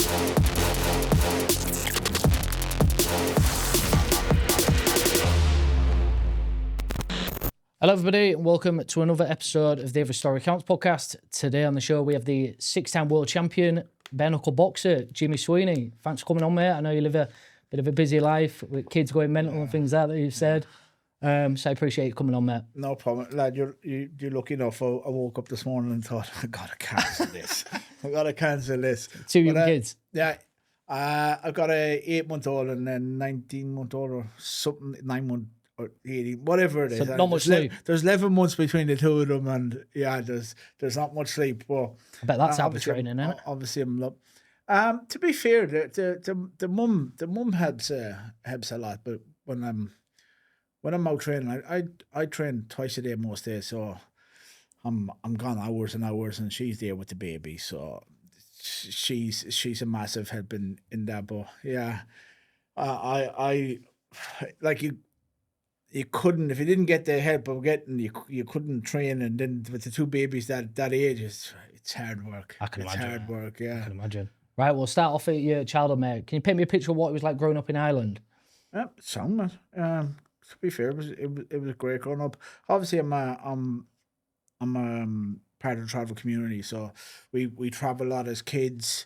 Hello everybody and welcome to another episode of the Every Story Counts podcast. Today on the show we have the six-time world champion, bare-knuckle boxer, Jimmy Sweeney. Thanks for coming on, mate. I know you live a bit of a busy life with kids going mental and things like that you've said. So I appreciate you coming on, mate. No problem. Lad, you're lucky enough. I woke up this morning and thought, I gotta cancel this. I gotta cancel this. Two young kids. Yeah. I've got a 8-month-old and then 19-month-old or something, 9-month or 18, whatever it is. So not much sleep. There's 11 months between the two of them, and yeah, there's not much sleep. But I bet that's habit training, isn't it? Obviously, to be fair, the mum helps a lot. But when I'm out training, I train twice a day most days, so I'm gone hours and hours, and she's there with the baby, so she's a massive help in that. But yeah, I like you couldn't, if you didn't get the help of getting, you couldn't train, and then with the two babies that age, it's hard work. I can imagine. It's hard work, yeah. I can imagine. Right, we'll start off at your childhood, mate. Can you paint me a picture of what it was like growing up in Ireland? Yeah, sound man. To be fair, it was great growing up. Obviously, I'm part of the travel community, so we travel a lot as kids.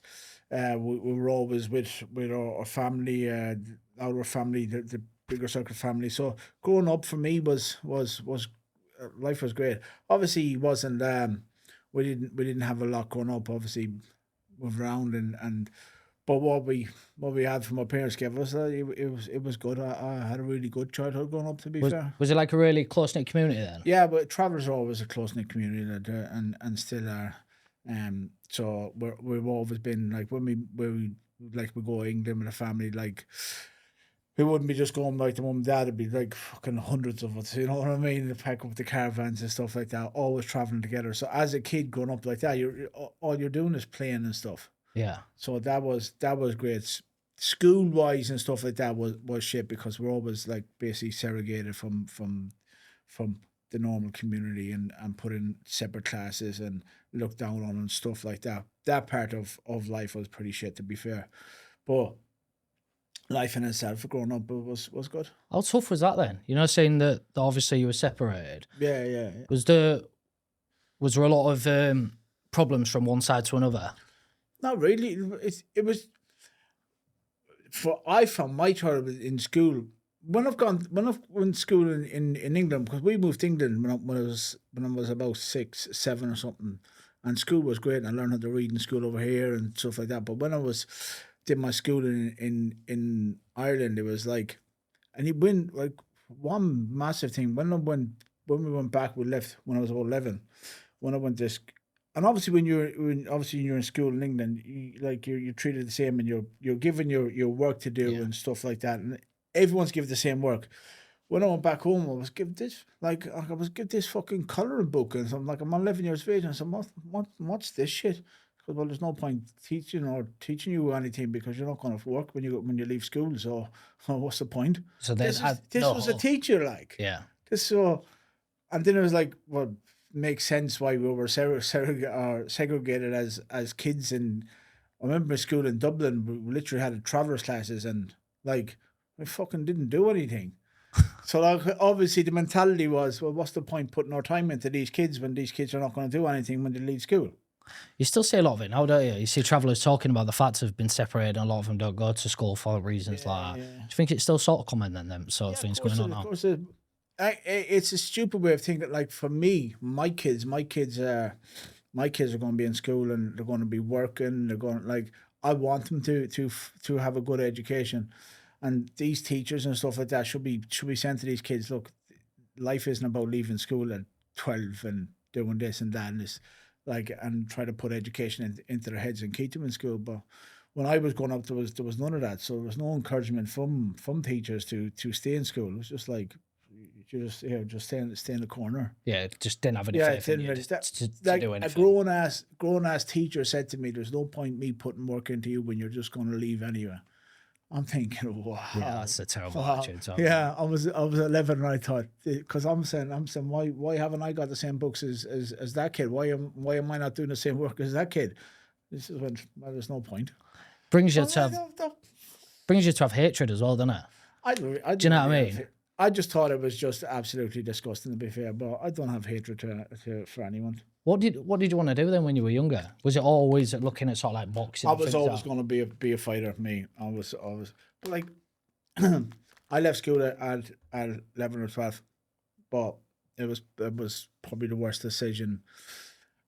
We were always with our family, our family, the bigger circle family. So growing up for me was life was great. Obviously, it wasn't we didn't have a lot growing up. Obviously, moved around and. But what we had from our parents gave us, it was good. I had a really good childhood growing up, to be fair. Was it like a really close-knit community then? Yeah, but Travers are always a close-knit community, and still are. So we've always been like when we go to England with a family, like we wouldn't be just going like the mum and dad. It'd be like fucking hundreds of us. You know what I mean? To pack up the caravans and stuff like that. Always traveling together. So as a kid growing up like that, all you're doing is playing and stuff. Yeah. So that was great. School wise and stuff like that was shit, because we're always like basically segregated from the normal community and put in separate classes and looked down on and stuff like that. That part of life was pretty shit, to be fair. But life in itself for growing up was good. How tough was that then? You know, saying that obviously you were separated. Yeah. Was there a lot of problems from one side to another? Not really. It was. I found my child in school when I've went to school in England, because we moved to England when I was about 6, 7 or something, and school was great, and I learned how to read in school over here and stuff like that. But when I did my school in Ireland, it was like, and you win like one massive thing when we went back, we left when I was about 11. When I went to And obviously, when you're in school in England, you're treated the same, and you're given your work to do and stuff like that, and everyone's given the same work. When I went back home, I was given this fucking colouring book, and so I'm like, I'm 11 years of age, and I said, what's this shit? Because, well, there's no point teaching you anything, because you're not going to work when you leave school. So, well, what's the point? So this was a teacher, like, yeah. And then it was like, well, makes sense why we were segregated as kids. And I remember school in Dublin, we literally had travellers classes, and like we fucking didn't do anything. So like, obviously the mentality was, well, what's the point putting our time into these kids when these kids are not going to do anything when they leave school? You still see a lot of it now, don't you? You see travellers talking about the fact they've been separated, and a lot of them don't go to school for reasons like that. Yeah. Do you think it's still sort of common then, them sort of things going on now? Of course it's a stupid way of thinking. Like for me, my kids are going to be in school, and they're going to be working. They're going, like, I want them to have a good education, and these teachers and stuff like that should be saying to these kids, look, life isn't about leaving school at 12 and doing this and that, and this, like, and try to put education into their heads and keep them in school. But when I was growing up, there was none of that. So there was no encouragement from teachers to stay in school. It was just like, you just stay in the corner. Yeah, just didn't have any faith in you to do anything. A grown ass teacher said to me, "There's no point me putting work into you when you're just going to leave anyway." I'm thinking, wow. Yeah, that's a terrible attitude. Yeah, I was 11, and I thought, because I'm saying, why haven't I got the same books as that kid? Why am I not doing the same work as that kid? This is when, well, there's no point. Brings you to have hatred as well, doesn't it? Do you know what I mean? I just thought it was just absolutely disgusting, to be fair, but I don't have hatred for anyone. What did you want to do then when you were younger? Was it always looking at sort of like boxing? I was always going to be a fighter. Me, I was always, but like, I left school at 11 or 12, but it was probably the worst decision.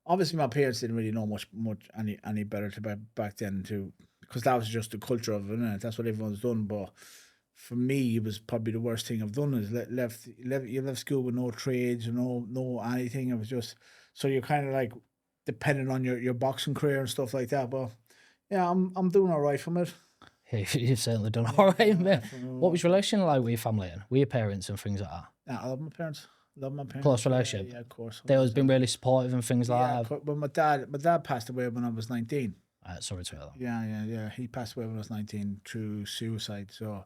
Obviously, my parents didn't really know much any better back then too, because that was just the culture of it, innit? That's what everyone's done. But for me, it was probably the worst thing I've done. Is you left school with no trades, no anything. It was just, so you're kind of like dependent on your boxing career and stuff like that. But yeah, I'm doing all right from it. You've certainly done all right, mate. What was your relation like with your family and with your parents and things like that? Yeah, I love my parents. Close relationship. Yeah, of course. They always been really supportive and things like that. But my dad passed away when I was 19. Sorry to hear that. Yeah. He passed away when I was 19 through suicide. So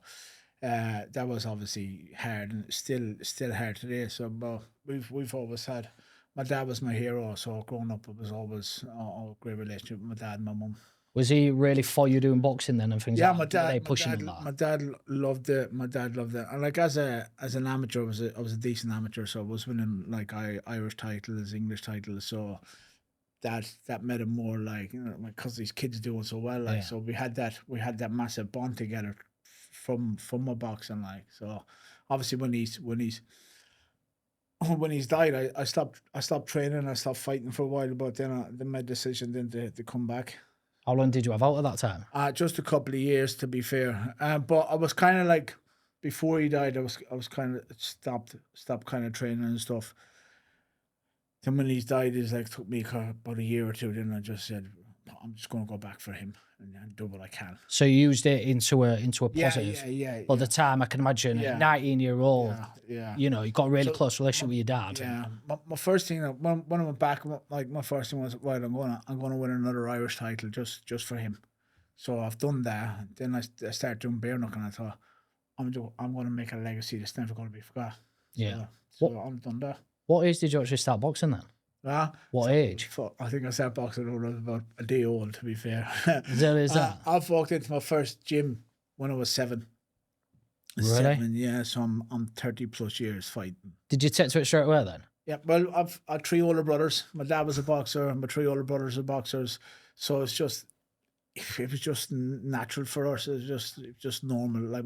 that was obviously hard, and still hard today. So, but we've always had. My dad was my hero. So growing up, it was always a great relationship with my dad and my mum. Was he really for you doing boxing then and things like that? My dad loved it. My dad loved it. And like as an amateur, I was a decent amateur, so I was winning like Irish titles, English titles. So that made him more like, because these kids doing so well. Like, so we had that massive bond together from my boxing. Like, so obviously when he's died, I stopped training. I stopped fighting for a while, but then I made a decision then to come back. How long did you have out at that time? Just a couple of years, to be fair. But I was kind of like, before he died, I was kind of stopped kind of training and stuff. Then when he's died, it like took me about a year or two. Then I just said, I'm just going to go back for him and do what I can. So you used it into a positive. Yeah. Well, the time I can imagine, 19-year-old. Yeah. You got a really close relationship with your dad. Yeah. My first thing when I went back, like my first thing was, right, I'm gonna win another Irish title just for him. So I've done that. Then I started doing bare-knuckle, and I thought, I'm gonna make a legacy that's never gonna be forgot. Yeah. So I've done that. What age did you actually start boxing then? What age? I think I started boxing when I was about a day old, to be fair. Is that? I've walked into my first gym when I was 7. Really? 7, yeah. So I'm 30 plus years fighting. Did you take to it straight away then? Yeah. Well, I've 3 older brothers. My dad was a boxer, and my 3 older brothers are boxers. So it was just natural for us. It was just normal. Like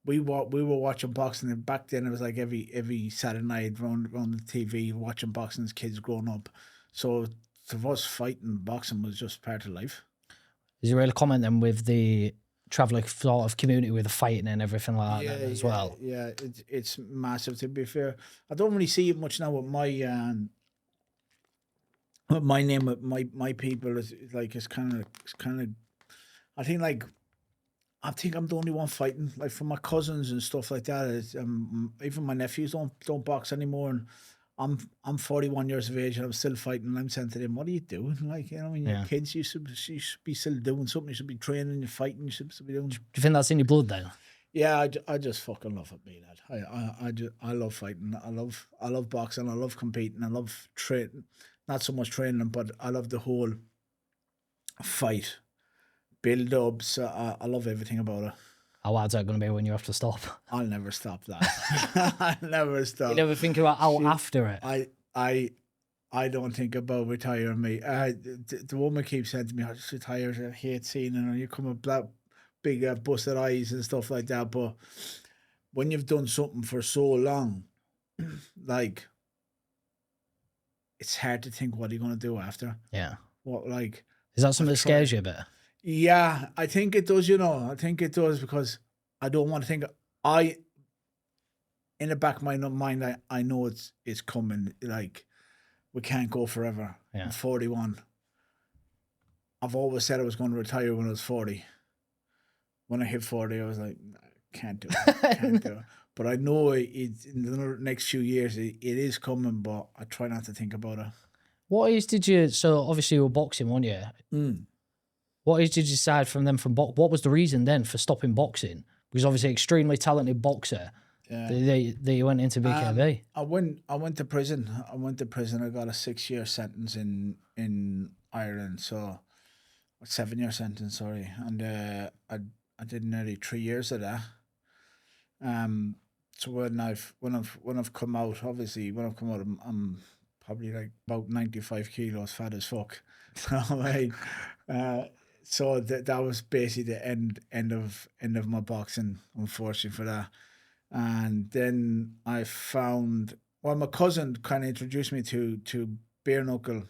we were watching boxing, and back then it was like every Saturday night around the TV watching boxing as kids growing up. So to us, fighting boxing was just part of life. Is it really common then with the traveller sort of community with the fighting and everything like that as well? Yeah, it's massive, to be fair. I don't really see it much now with my name, with my people. It's kind of I think I'm the only one fighting. Like, for my cousins and stuff like that, even my nephews don't box anymore, and I'm 41 years of age and I'm still fighting. And I'm saying to them, "What are you doing? Like, when you're kids, you should be still doing something. You should be training, you're fighting. You should be doing." Do you think that's in your blood then? Yeah, I just fucking love it, me, lad. I love fighting. I love boxing. I love competing. I love training. Not so much training, but I love the whole fight. Build-ups, I love everything about it. How hard's that going to be when you have to stop? I'll never stop that. I'll never stop. You never think about how after it? I don't think about retiring, me. The woman keeps saying to me, "I just retired. I hate seeing it." And you come with big busted eyes and stuff like that. But when you've done something for so long, like, it's hard to think what you're going to do after. Yeah. Is that something that scares you a bit? Yeah, I think it does, I think it does, because I don't want to think. In the back of my mind, I know it's coming. Like, we can't go forever. Yeah. I'm 41. I've always said I was going to retire when I was 40. When I hit 40, I was like, can't do it. But I know in the next few years, it is coming, but I try not to think about it. What age did you, so obviously you were boxing, weren't you? What age did you decide what was the reason then for stopping boxing? Because obviously extremely talented boxer. Yeah. That you went into BKB. I went to prison. I got a 6-year sentence in Ireland. So 7 year sentence, sorry, and I did nearly 3 years of that. So when I've come out, obviously when I've come out, I'm probably like about 95 kilos, fat as fuck. I mean, so that was basically the end of my boxing, unfortunately for that. And then I found, well, my cousin kind of introduced me to bare knuckle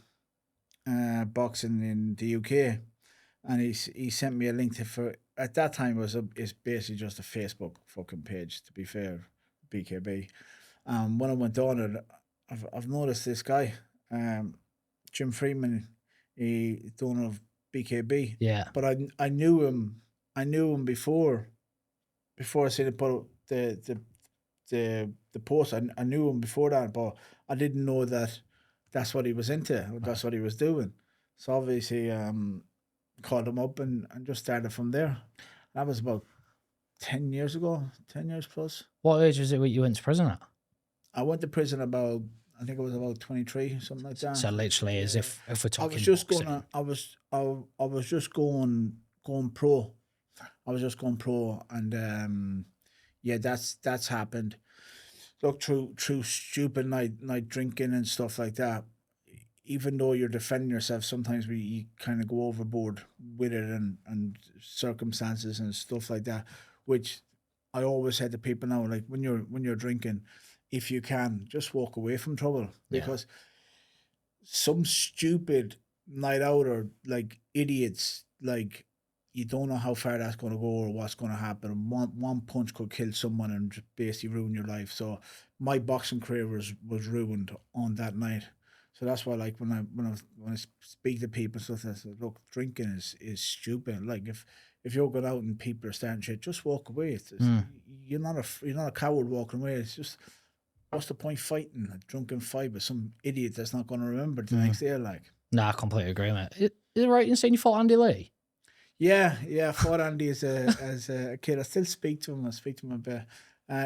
boxing in the UK, and he sent me a link to, for at that time it's basically just a Facebook fucking page, to be fair, BKB. When I went on it, I've noticed this guy, Jim Freeman, he done of BKB. Yeah. But I knew him before I seen it put the post. I knew him before that, but I didn't know that that's what he was into. That's what he was doing. So obviously, called him up and just started from there. That was about 10 years ago, 10 years plus. What age was it when you went to prison at? I went to prison about, I think it was about 23, something like that. So literally, as if we're I talking, was just boxing. I was just going pro. I was just going pro, and yeah, that's happened. Look, through stupid night drinking and stuff like that. Even though you're defending yourself, sometimes you kind of go overboard with it, and circumstances and stuff like that, which I always said to people now, like when you're drinking, if you can, just walk away from trouble, because some stupid night out, or like idiots, like you don't know how far that's going to go or what's going to happen. One punch could kill someone and just basically ruin your life. So my boxing career was ruined on that night. So that's why, like, when I speak to people and stuff, I say, look, drinking is stupid. Like, if you're going out and people are starting shit, just walk away. You're not a coward walking away. It's just, what's the point fighting a drunken fight with some idiot that's not going to remember the next day? Like, Nah, I completely agree, mate. Is it right in saying you fought Andy Lee? yeah, I fought Andy as a kid. I still speak to him. I speak to him a bit.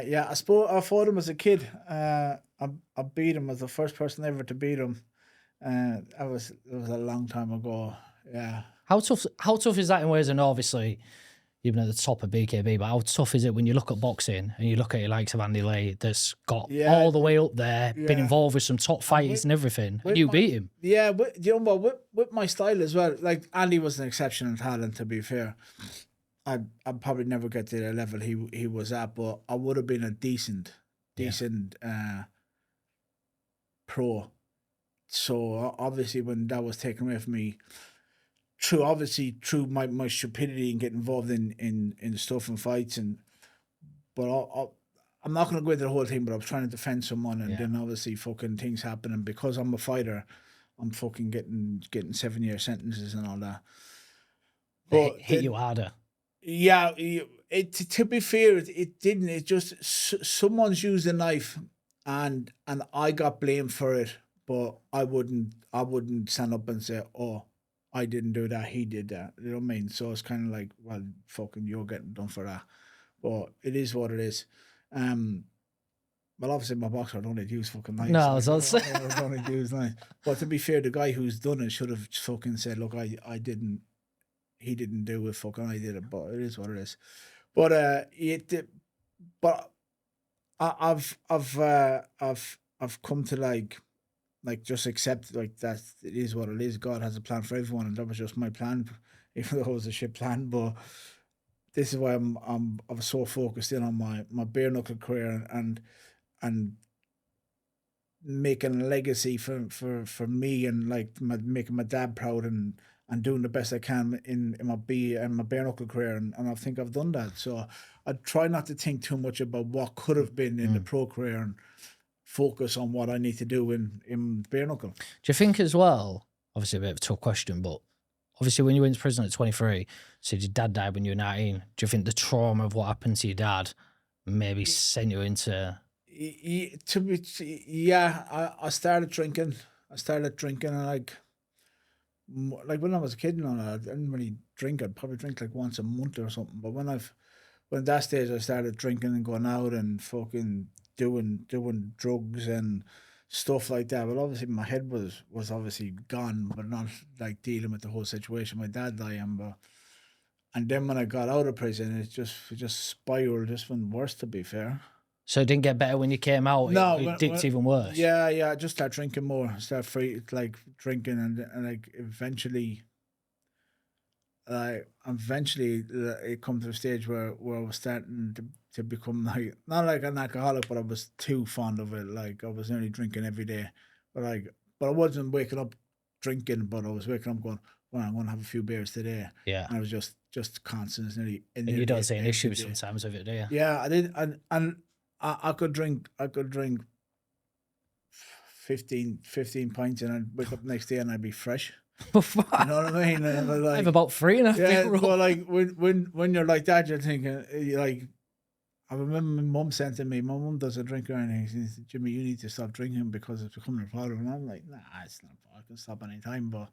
Yeah, I fought him as a kid. I beat him. I was the first person ever to beat him. It was a long time ago. Yeah. How tough is that in ways? And obviously, even at the top of BKB, but how tough is it when you look at boxing and you look at your likes of Andy Lee, that's got all the way up there, been involved with some top fighters and everything, and you beat him? Yeah, but you know what? With my style as well. Like, Andy was an exceptional talent, to be fair. I'd probably never get to the level he was at, but I would have been a decent pro. So obviously, when that was taken away from me, through my stupidity and getting involved in stuff and fights, but I'm not going to go into the whole thing, but I was trying to defend someone, and then obviously fucking things happen, and because I'm a fighter, I'm fucking getting 7 year sentences and all that. But hit you harder. Yeah, to be fair, it didn't. It just someone's used a knife, and I got blamed for it, but I wouldn't stand up and say, "Oh, I didn't do that. He did that." You know what I mean? So it's kind of like, well, fucking, you're getting done for that. But it is what it is. Well, obviously, my boxer, I don't need to use fucking knives. No, I was also I don't need to use knives. But to be fair, the guy who's done it should have fucking said, "Look, I didn't. He didn't do it. Fucking, I did it." But it is what it is. But but I've come to like just accept, like, that it is what it is. God has a plan for everyone, and that was just my plan, even though it was a shit plan. But this is why I was so focused in on my bare knuckle career, and making a legacy for me, and like making my dad proud, and doing the best I can in my bare knuckle career, and I think I've done that. So I try not to think too much about what could have been in the pro career, and focus on what I need to do in bare knuckle. Do you think as well, obviously a bit of a tough question, but obviously when you went to prison at 23, said your dad died when you were 19, do you think the trauma of what happened to your dad maybe sent you into... I started drinking. And like when I was a kid, I didn't really drink. I'd probably drink like once a month or something. But when that stage, I started drinking and going out and fucking doing drugs and stuff like that. But obviously my head was obviously gone, but not like dealing with the whole situation. My dad dying, but and then when I got out of prison, it just spiraled, just went worse. To be fair, So it didn't get better when you came out. no, It dipped even worse. yeah, I just start drinking more, start free like drinking, and like eventually it come to a stage where I was starting to become like not like an alcoholic, but I was too fond of it. Like I was nearly drinking every day, but I wasn't waking up drinking, but I was waking up going, well, I'm going to have a few beers today. Yeah. And I was just constant, nearly. And you don't see an issue sometimes with it, do you? Yeah, I did, and I could drink 15 pints, and I'd wake up next day and I'd be fresh. You know what I mean? And I like, have about 3 and a yeah, half. but like when you're like that, you're thinking like. I remember my mum saying to me, my mum doesn't drink or anything. She said, Jimmy, you need to stop drinking because it's becoming a problem. And I'm like, nah, it's not. I can stop any time, but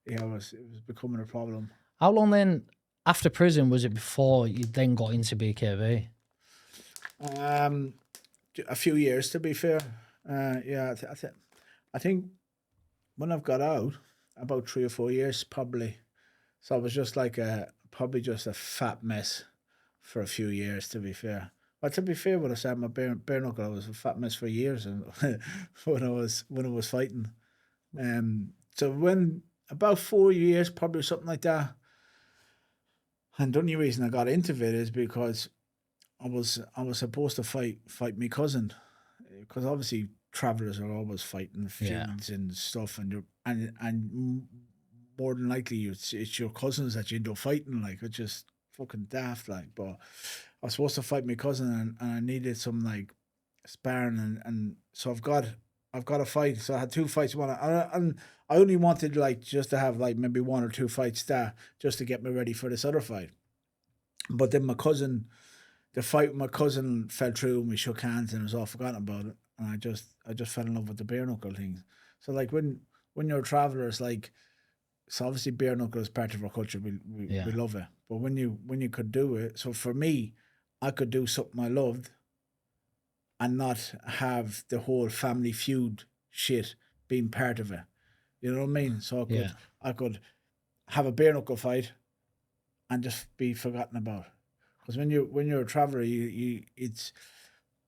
yeah, it was becoming a problem. How long then after prison was it before you then got into BKB? A few years, to be fair. Yeah, I think when I've got out, about 3 or 4 years probably. So I was just like probably just a fat mess for a few years, to be fair. But to be fair, when I started my bare knuckle, I was a fat mess for years, and when I was fighting. So when about 4 years, probably something like that. And the only reason I got into it is because I was supposed to fight my cousin, because obviously travelers are always fighting feuds and stuff, and more than likely it's your cousins that you end up fighting, like it's just fucking daft, like. But I was supposed to fight my cousin, and I needed some like sparring, and so I've got a fight. So I had 2 fights. And I only wanted like just to have like maybe 1 or 2 fights there just to get me ready for this other fight. But then the fight with my cousin fell through, and we shook hands, and it was all forgotten about it. And I just fell in love with the bare knuckle thing. So like when you're a traveler, it's like, so obviously bare knuckle is part of our culture. We love it. But when you could do it, so for me, I could do something I loved and not have the whole family feud shit being part of it. You know what I mean? So I could have a bare knuckle fight and just be forgotten about. Because when you're a traveler, it's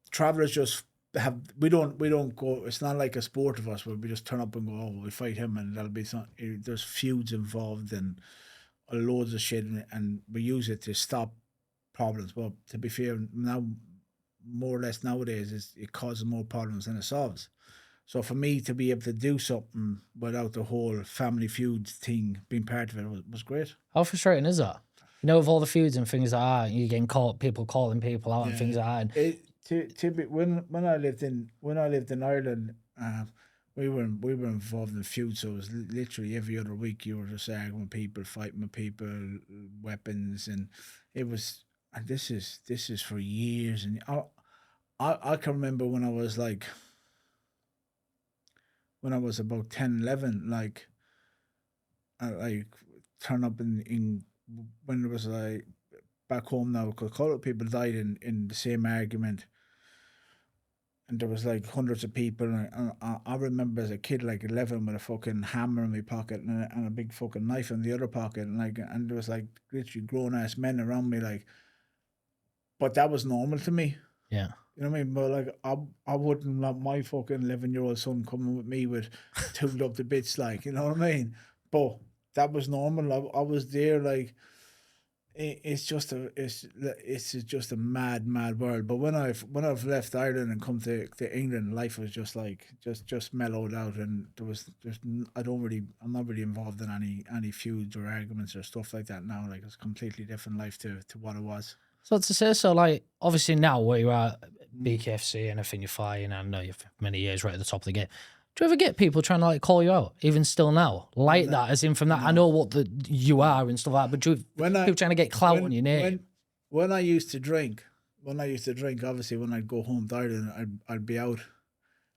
travelers just have we don't go. It's not like a sport of us where we just turn up and go, oh, we fight him, and that'll be something. There's feuds involved and loads of shit, and we use it to stop problems. But to be fair, now more or less nowadays, it causes more problems than it solves. So for me to be able to do something without the whole family feuds thing being part of it was great. How frustrating is that? You know, with all the feuds and things like that, you're getting caught, people calling people out and things like that. And when I lived in Ireland, we were involved in feuds. So it was literally every other week you were just arguing with people, fighting with people, weapons, and it was. And this is for years, and I can remember when I was like. When I was about 10, 11, like, I turn up in when there was like back home now, because a lot of people died in the same argument, and there was like hundreds of people, and I remember as a kid, like 11, with a fucking hammer in my pocket and a big fucking knife in the other pocket, and there was like literally grown ass men around me, like, but that was normal to me. yeah. You know what I mean? But like, I wouldn't let my fucking 11-year-old son coming with me with tooled up the bits, like, you know what I mean? But that was normal. I was there, like, it's just a mad world. But when I've left Ireland and come to England, life was just like just mellowed out, and I'm not really involved in any feuds or arguments or stuff like that now. Like, it's a completely different life to what it was. So to say so, like, obviously now where you're at, BKFC, anything you're flying, I know you've many years right at the top of the game. Do you ever get people trying to like call you out, even still now, like that, as in from that? I know what you are and stuff like that, but do you people trying to get clout on your name? When I used to drink, obviously when I'd go home to Ireland, I'd be out,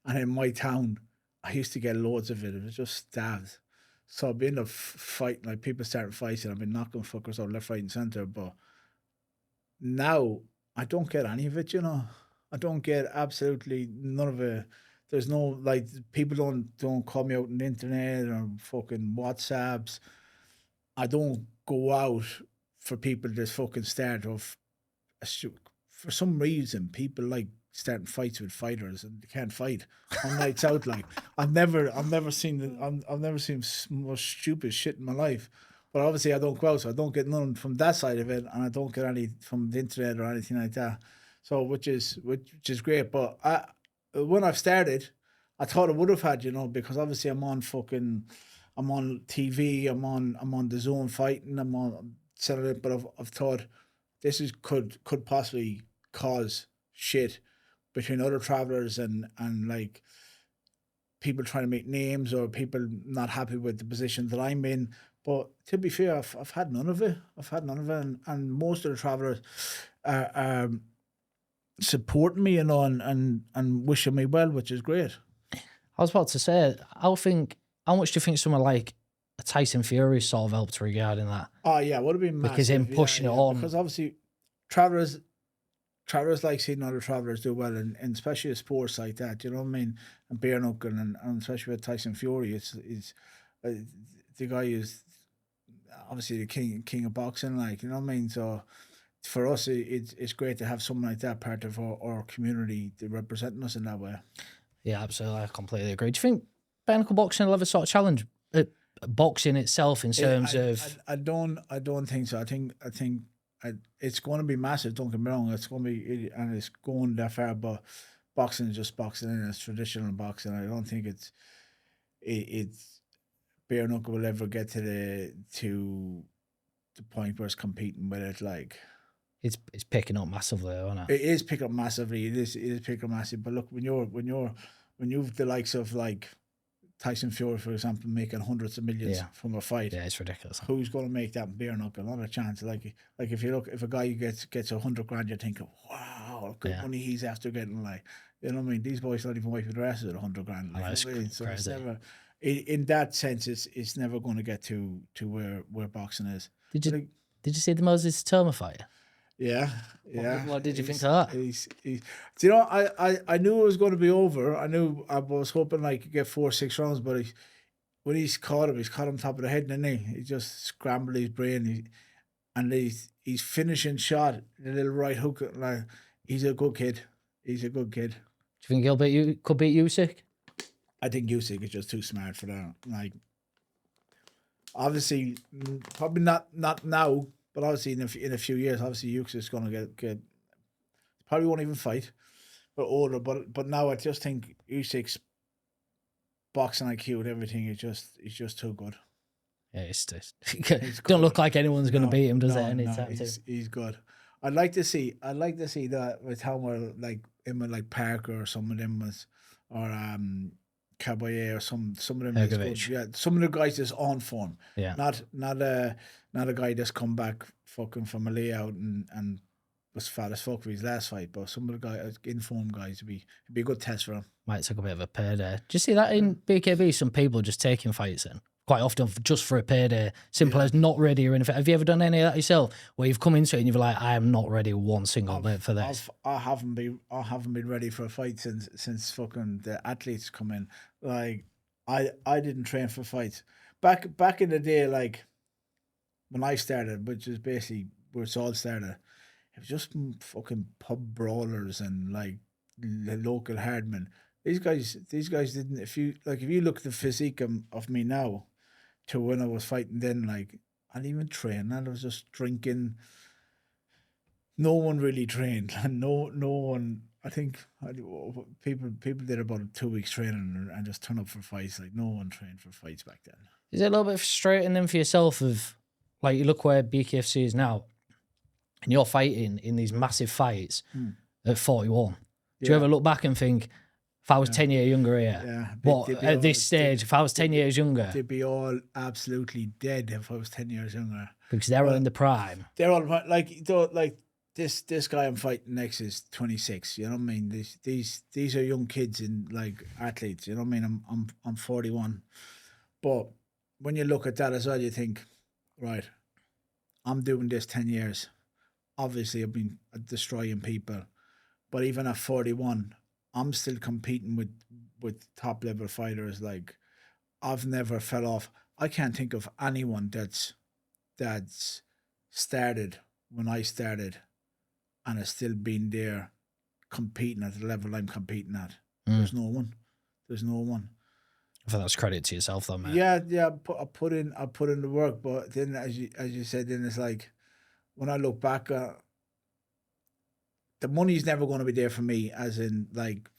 and in my town, I used to get loads of it. It was just stabs. So I'd be in a fight, like people starting fights, and I've been knocking fuckers out left, right, and centre. But now I don't get any of it, you know. I don't get absolutely none of it. There's no like people don't call me out on the internet or fucking WhatsApps. I don't go out for people to fucking start off. For some reason, people like starting fights with fighters and they can't fight on nights out. Like I've never seen I've never seen most stupid shit in my life. But obviously, I don't go out, so I don't get none from that side of it, and I don't get any from the internet or anything like that. So which is great. But when I've started, I thought I would have had, because obviously I'm on TV, I'm on the zone fighting, I'm on selling it, but I've thought this could possibly cause shit between other travelers and like people trying to make names or people not happy with the position that I'm in. But to be fair, I've had none of it. And most of the travelers are supporting me, and wishing me well, which is great. I was about to say, how much do you think someone like a Tyson Fury sort of helped regarding that? Oh yeah, would have been massive. Because him pushing it on. Because obviously, travelers like seeing other travelers do well, and especially a sports like that. You know what I mean? And bare-knuckle, and especially with Tyson Fury, it's the guy is obviously the king of boxing. Like, you know what I mean? So for us, it's great to have someone like that part of our community representing us in that way. Yeah, absolutely. I completely agree. Do you think bare-knuckle boxing will ever sort of challenge boxing itself in terms of? I don't think so. I think it's going to be massive. Don't get me wrong. It's going to be, and it's going that far. But boxing is just boxing, and it's traditional boxing. I don't think it's bare knuckle will ever get to the point where it's competing with it. Like it's picking up massively, isn't it? It is picking up massively. It is picking up massive. But look, when you've the likes of like Tyson Fury, for example, making hundreds of millions from a fight. Yeah, it's ridiculous. Who's going to make that bare knuckle? Not a chance. Like if a guy gets $100,000, you're thinking, wow, good money he's after getting. Like, you know what I mean? These boys don't even wipe their asses at $100,000. Like, so it's never, in that sense, it's never going to get to where boxing is. Did you see the Moses Toma fight? Yeah. What did you think of that? You know, I knew it was going to be over. I was hoping like he'd get 4-6 rounds, but when he's caught him top of the head, didn't he? He just scrambled his brain. He's finishing shot, the little right hook. Like, he's a good kid. Do you think could beat Usyk? I think Usyk is just too smart for that. Like, obviously, probably not now. But obviously, in a few years, obviously Usyk is going to get probably won't even fight, but older. But now I just think Usyk's boxing IQ and everything is just too good. Yeah, it's don't look like anyone's going to beat him, does it? Anytime he's good. I'd like to see that with how we're like him with like Parker or some of them or Caballé or some of them. Yeah, some of the guys that's on form. Yeah. Not a guy that's come back fucking from a layout and was fat as fuck for his last fight. But some of the guys, informed guys, it'd be a good test for him. Might take a bit of a payday. Do you see that in BKB? Some people just taking fights in quite often just for a payday. Simple as not ready or anything. Have you ever done any of that yourself? Where you've come into it and you're like, I am not ready one single bit for this. I haven't been ready for a fight since fucking the athletes come in. Like I didn't train for fights back in the day. Like when I started, which is basically where it's all started, it was just fucking pub brawlers and like the local hardmen. These guys didn't. If you look at the physique of me now, to when I was fighting then, like I didn't even train. I was just drinking. No one really trained, and no one. I think people did about 2 weeks training and just turn up for fights. Like no one trained for fights back then. Is it a little bit frustrating then for yourself of like you look where BKFC is now, and you're fighting in these massive fights at 41? Do you ever look back and think, if I was 10 years younger here, at this stage, if I was 10 years younger, they'd be all absolutely dead if I was 10 years younger. Because they're all in the prime. They're all like this guy I'm fighting next is 26. You know what I mean? These are young kids and like athletes. You know what I mean? I'm 41, but when you look at that as well, you think, right, I'm doing this 10 years. Obviously, I've been destroying people, but even at 41. I'm still competing with with top level fighters. Like I've never fell off. I can't think of anyone that's started when I started and has still been there competing at the level I'm competing at. There's no one. There's no one. I think that's credit to yourself, though, mate. Yeah. I put in the work, but then as you said, then it's like when I look back, the money's never going to be there for me, as in like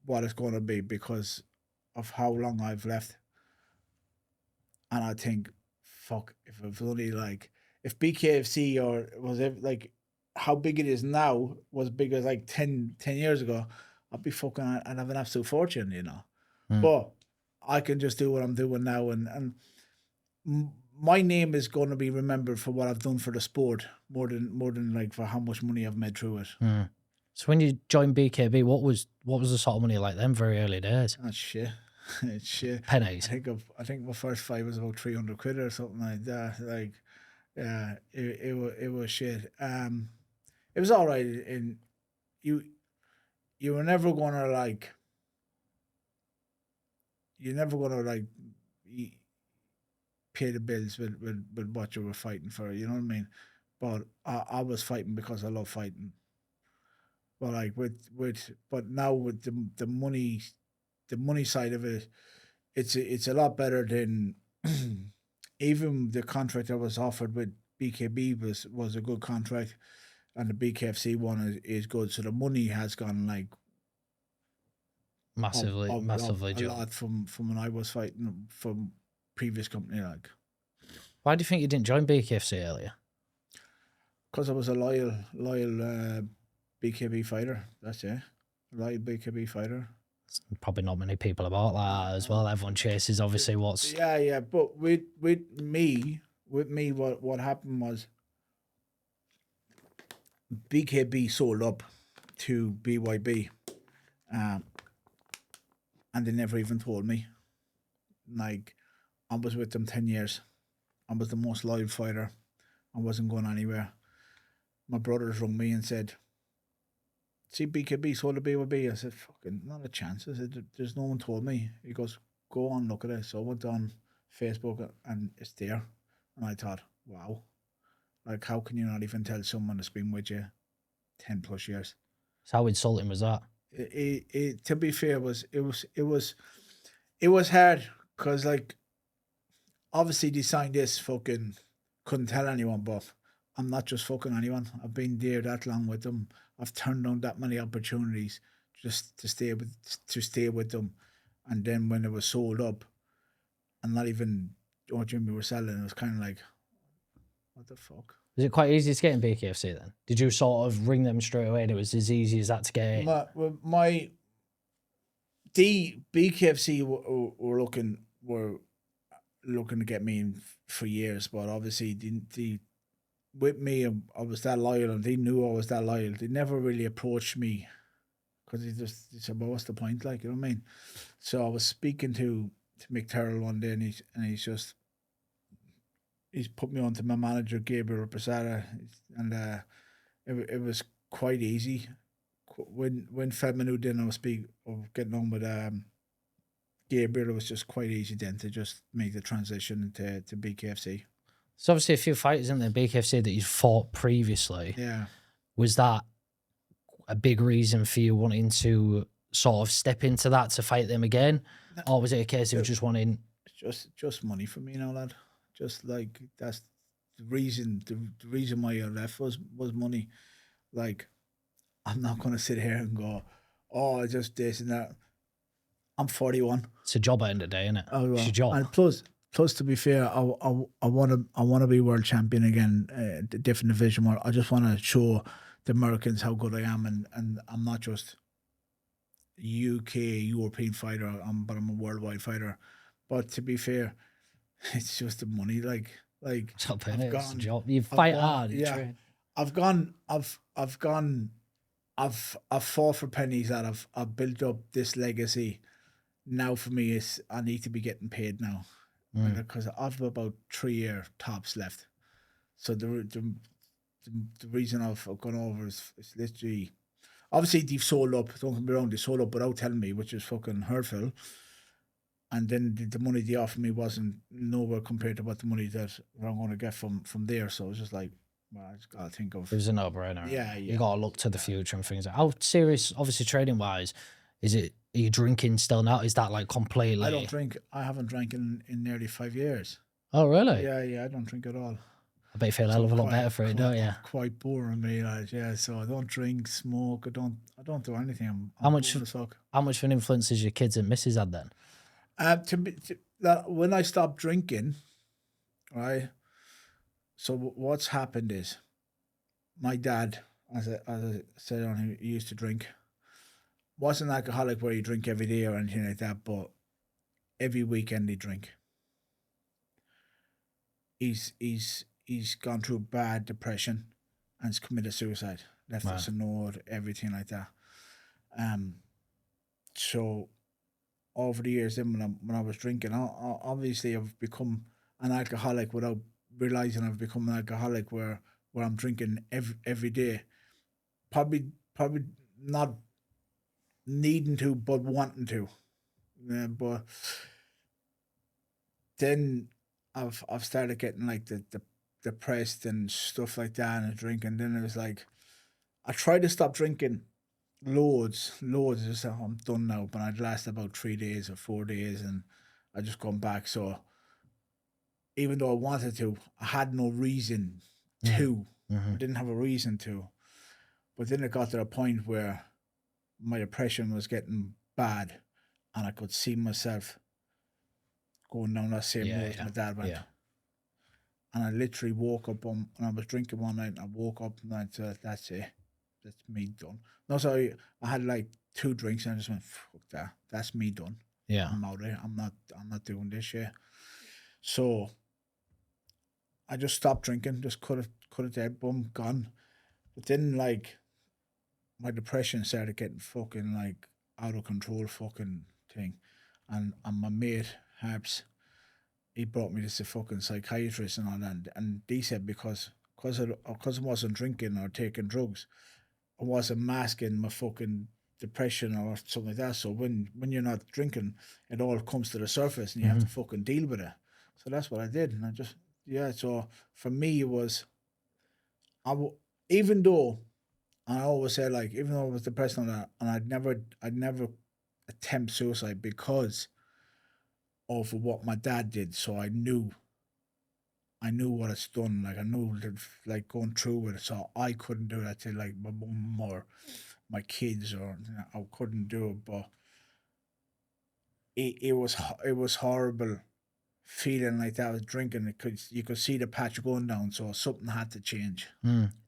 what it's going to be because of how long I've left. And I think, fuck, if it was only like if BKFC or was it like how big it is now was big as like 10 years ago, I'd be fucking and have an absolute fortune, you know. But I can just do what I'm doing now, and my name is going to be remembered for what I've done for the sport more than like for how much money I've made through it. So when you joined BKB, what was the sort of money like them very early days? That's shit. It's shit. Pennies. I think my first fight was about 300 quid or something like that. Like, yeah, it was shit. It was all right. And you were never gonna like. You're never gonna like pay the bills with what you were fighting for. You know what I mean? But I was fighting because I love fighting. But like but now with the money side of it, it's a lot better than even the contract I was offered with BKB was a good contract, and the BKFC one is good. So the money has gone like massively a lot from when I was fighting from previous company. Like, why do you think you didn't join BKFC earlier? because I was a loyal BKB fighter. That's it, loyal BKB fighter. Probably not many people about that as well. Everyone chases obviously what's yeah. But with me, what happened was BKB sold up to BYB, and they never even told me. Like, I was with them 10 years. I was the most loyal fighter. I wasn't going anywhere. My brothers rung me and said, see, BKB sold to BYB. I said, fucking, not a chance. I said, there's no one told me. He goes, go on, look at it. So I went on Facebook and it's there. And I thought, wow. Like, how can you not even tell someone that's been with you 10 plus years? So how insulting was that? To be fair, it was hard because, like, obviously they signed this fucking, couldn't tell anyone, but I'm not just fucking anyone. I've been there that long with them. I've turned down that many opportunities just to stay with them. And then when it was sold up, and not even Jimmy were selling, it was kind of like, what the fuck? Was it quite easy to get in BKFC then? Did you sort of ring them straight away and it was as easy as that to get in? The BKFC were looking to get me in for years, but obviously with me, I was that loyal, and they knew I was that loyal. They never really approached me because they said, "Well, what's the point?" Like, you know what I mean? So I was speaking to Mick Terrell one day, and he's put me on to my manager Gabriel Posada, and it was quite easy. When Feldman knew then I was getting on with Gabriel, it was just quite easy then to just make the transition to BKFC. So obviously a few fighters in the BKFC that you fought previously. Yeah. Was that a big reason for you wanting to sort of step into that to fight them again? Or was it a case of just wanting... Just money for me now, lad. Just like, that's the reason. The reason why I left was money. Like, I'm not going to sit here and go, oh, just this and that. I'm 41. It's a job at the end of the day, isn't it? Oh, well. It's your job. And plus, to be fair, I want to be world champion again, the different division. I just want to show the Americans how good I am, and I'm not just UK European fighter. But I'm a worldwide fighter. But to be fair, it's just the money. Like it's not paying, it's a job. You fight hard. You train. I've fought for pennies that I've built up this legacy. Now for me, I need to be getting paid now, because I've about 3 year tops left. So the reason I've gone over is literally, obviously they've sold up. Don't get me wrong, they sold up without telling me, which is fucking hurtful. And then the money they offered me wasn't nowhere compared to what the money that I'm going to get from there. So it was just like, well, I just got to think of. It was a no-brainer. Yeah. You got to look to the future and things. How serious, obviously, trading-wise, is it? Are you drinking still now? Is that like completely? I don't drink. I haven't drank in nearly 5 years. Oh, really? Yeah, I don't drink at all. I bet you feel a hell of a lot better for it, don't you? Quite boring me, like, yeah. So I don't drink, smoke. I don't do anything. I'm How much bored as fuck. How much of an influence has your kids and missus had then? When I stopped drinking, right? So what's happened is, my dad, as I said, he used to drink. Wasn't an alcoholic where you drink every day or anything like that, but every weekend he drink. He's gone through bad depression and has committed suicide. Left us a note, everything like that. So over the years, then when I was drinking, obviously I've become an alcoholic without realizing I've become an alcoholic where I'm drinking every day. Probably not needing to, but wanting to. But then I've started getting like the depressed and stuff like that and drinking. Then it was like, I tried to stop drinking loads. Just say, I'm done now. But I'd last about 3 days or 4 days and I just gone back. So even though I wanted to, I had no reason to. I didn't have a reason to. But then it got to a point where my depression was getting bad and I could see myself going down that same road as my dad went. And I literally woke up when I was drinking one night, and I woke up and I said, that's it. That's me done. No, sorry, I had like 2 drinks and I just went, fuck that. That's me done. Yeah. I'm out of here. I'm not doing this shit. So I just stopped drinking, just cut it dead, boom, gone. But then like my depression started getting fucking like out of control fucking thing. And my mate, Harps, he brought me to the fucking psychiatrist and all that. And they said because I wasn't drinking or taking drugs, I wasn't masking my fucking depression or something like that. So when you're not drinking, it all comes to the surface and you have to fucking deal with it. So that's what I did. And I just, so for me it was, even though, and I always say like, even though I was depressed on that, and I'd never attempt suicide because of what my dad did. So I knew what it's done. Like I knew that, like going through with it. So I couldn't do that to like my mum or my kids, or I couldn't do it. But it was horrible feeling like that. I was drinking. You could see the patch going down. So something had to change.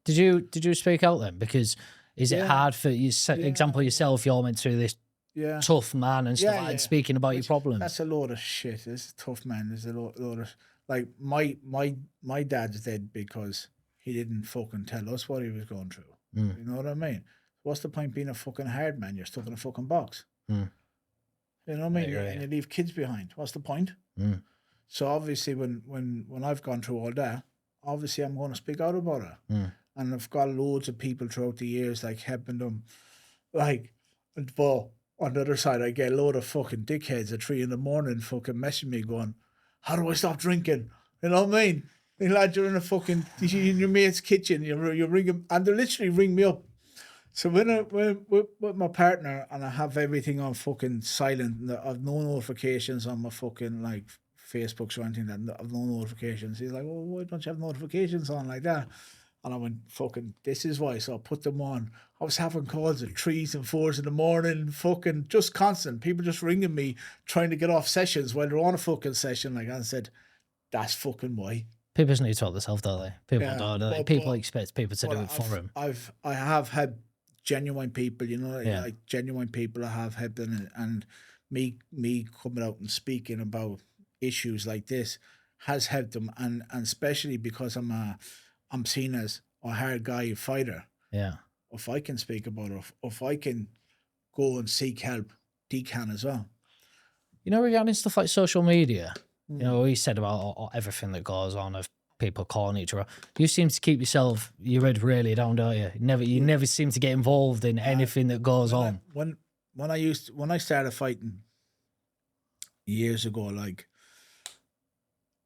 Did you speak out then? Because is it hard for you? Example yourself, you're meant to this tough man and stuff like that, speaking about your problems. That's a load of shit. It's tough, man. There's a load of like my dad's dead because he didn't fucking tell us what he was going through. You know what I mean? What's the point being a fucking hard man? You're stuck in a fucking box. You know what I mean? And you leave kids behind. What's the point? So obviously when I've gone through all that, obviously I'm going to speak out about it. And I've got loads of people throughout the years like helping them, like, but on the other side, I get a load of fucking dickheads at 3 a.m. fucking messaging me going, how do I stop drinking? You know what I mean? You lad, you're in a fucking, in your mate's kitchen, you ring them, and they literally ring me up. So when with my partner, and I have everything on fucking silent, I've no notifications on my fucking like Facebooks or anything, that I've no notifications. He's like, well, why don't you have notifications on like that? And I went, fucking, this is why. So I put them on. I was having calls at 3s and 4s in the morning, fucking just constant. People just ringing me, trying to get off sessions while they're on a fucking session. Like I said, that's fucking why. People just need to talk themselves, don't they? People don't. People expect people to do it for them. I have had genuine people, you know, like genuine people I have helped, and me coming out and speaking about issues like this has helped them, and especially because I'm seen as a hard guy fighter. Yeah. If I can speak about it, if I can go and seek help, they can as well. You know, regarding stuff like social media, you know, he said about everything that goes on of people calling each other. You seem to keep your head really down, don't you? You never seem to get involved in anything that goes on. When I started fighting years ago, like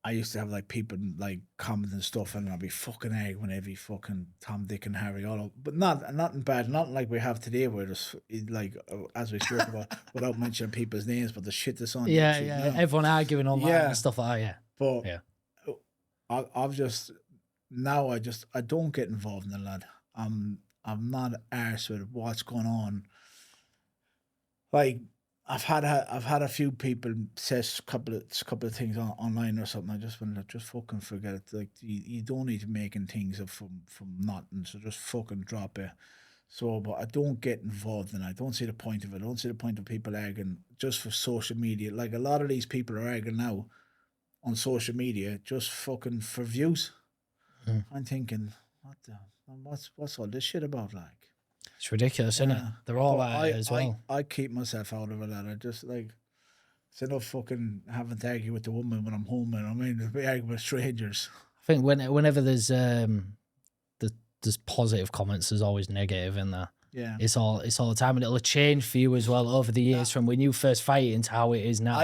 I used to have like people like comments and stuff, and I'd be fucking arguing every fucking Tom, Dick, and Harry all over. But nothing bad, not like we have today, where there's like as we spoke about, without mentioning people's names, but the shit that's on Yeah, YouTube yeah. now. Everyone arguing online and stuff like that. Yeah, But yeah. I've just now I don't get involved in the lad. I'm not arsed with what's going on. Like I've had a few people say a couple of things online or something. I just want to just fucking forget it. Like you don't need to making things up from nothing. So just fucking drop it. So, but I don't get involved in it. I don't see the point of it. I don't see the point of people arguing just for social media. Like a lot of these people are arguing now on social media just fucking for views. I'm thinking, what's all this shit about? Like, it's ridiculous, isn't it? They're all but as well. I keep myself out of it, and I just like it's enough fucking having to argue with the woman when I'm home, and I mean, be arguing with strangers. I think whenever there's positive comments, there's always negative in there. Yeah, it's all the time, and it'll change for you as well over the years from when you first fight into how it is now.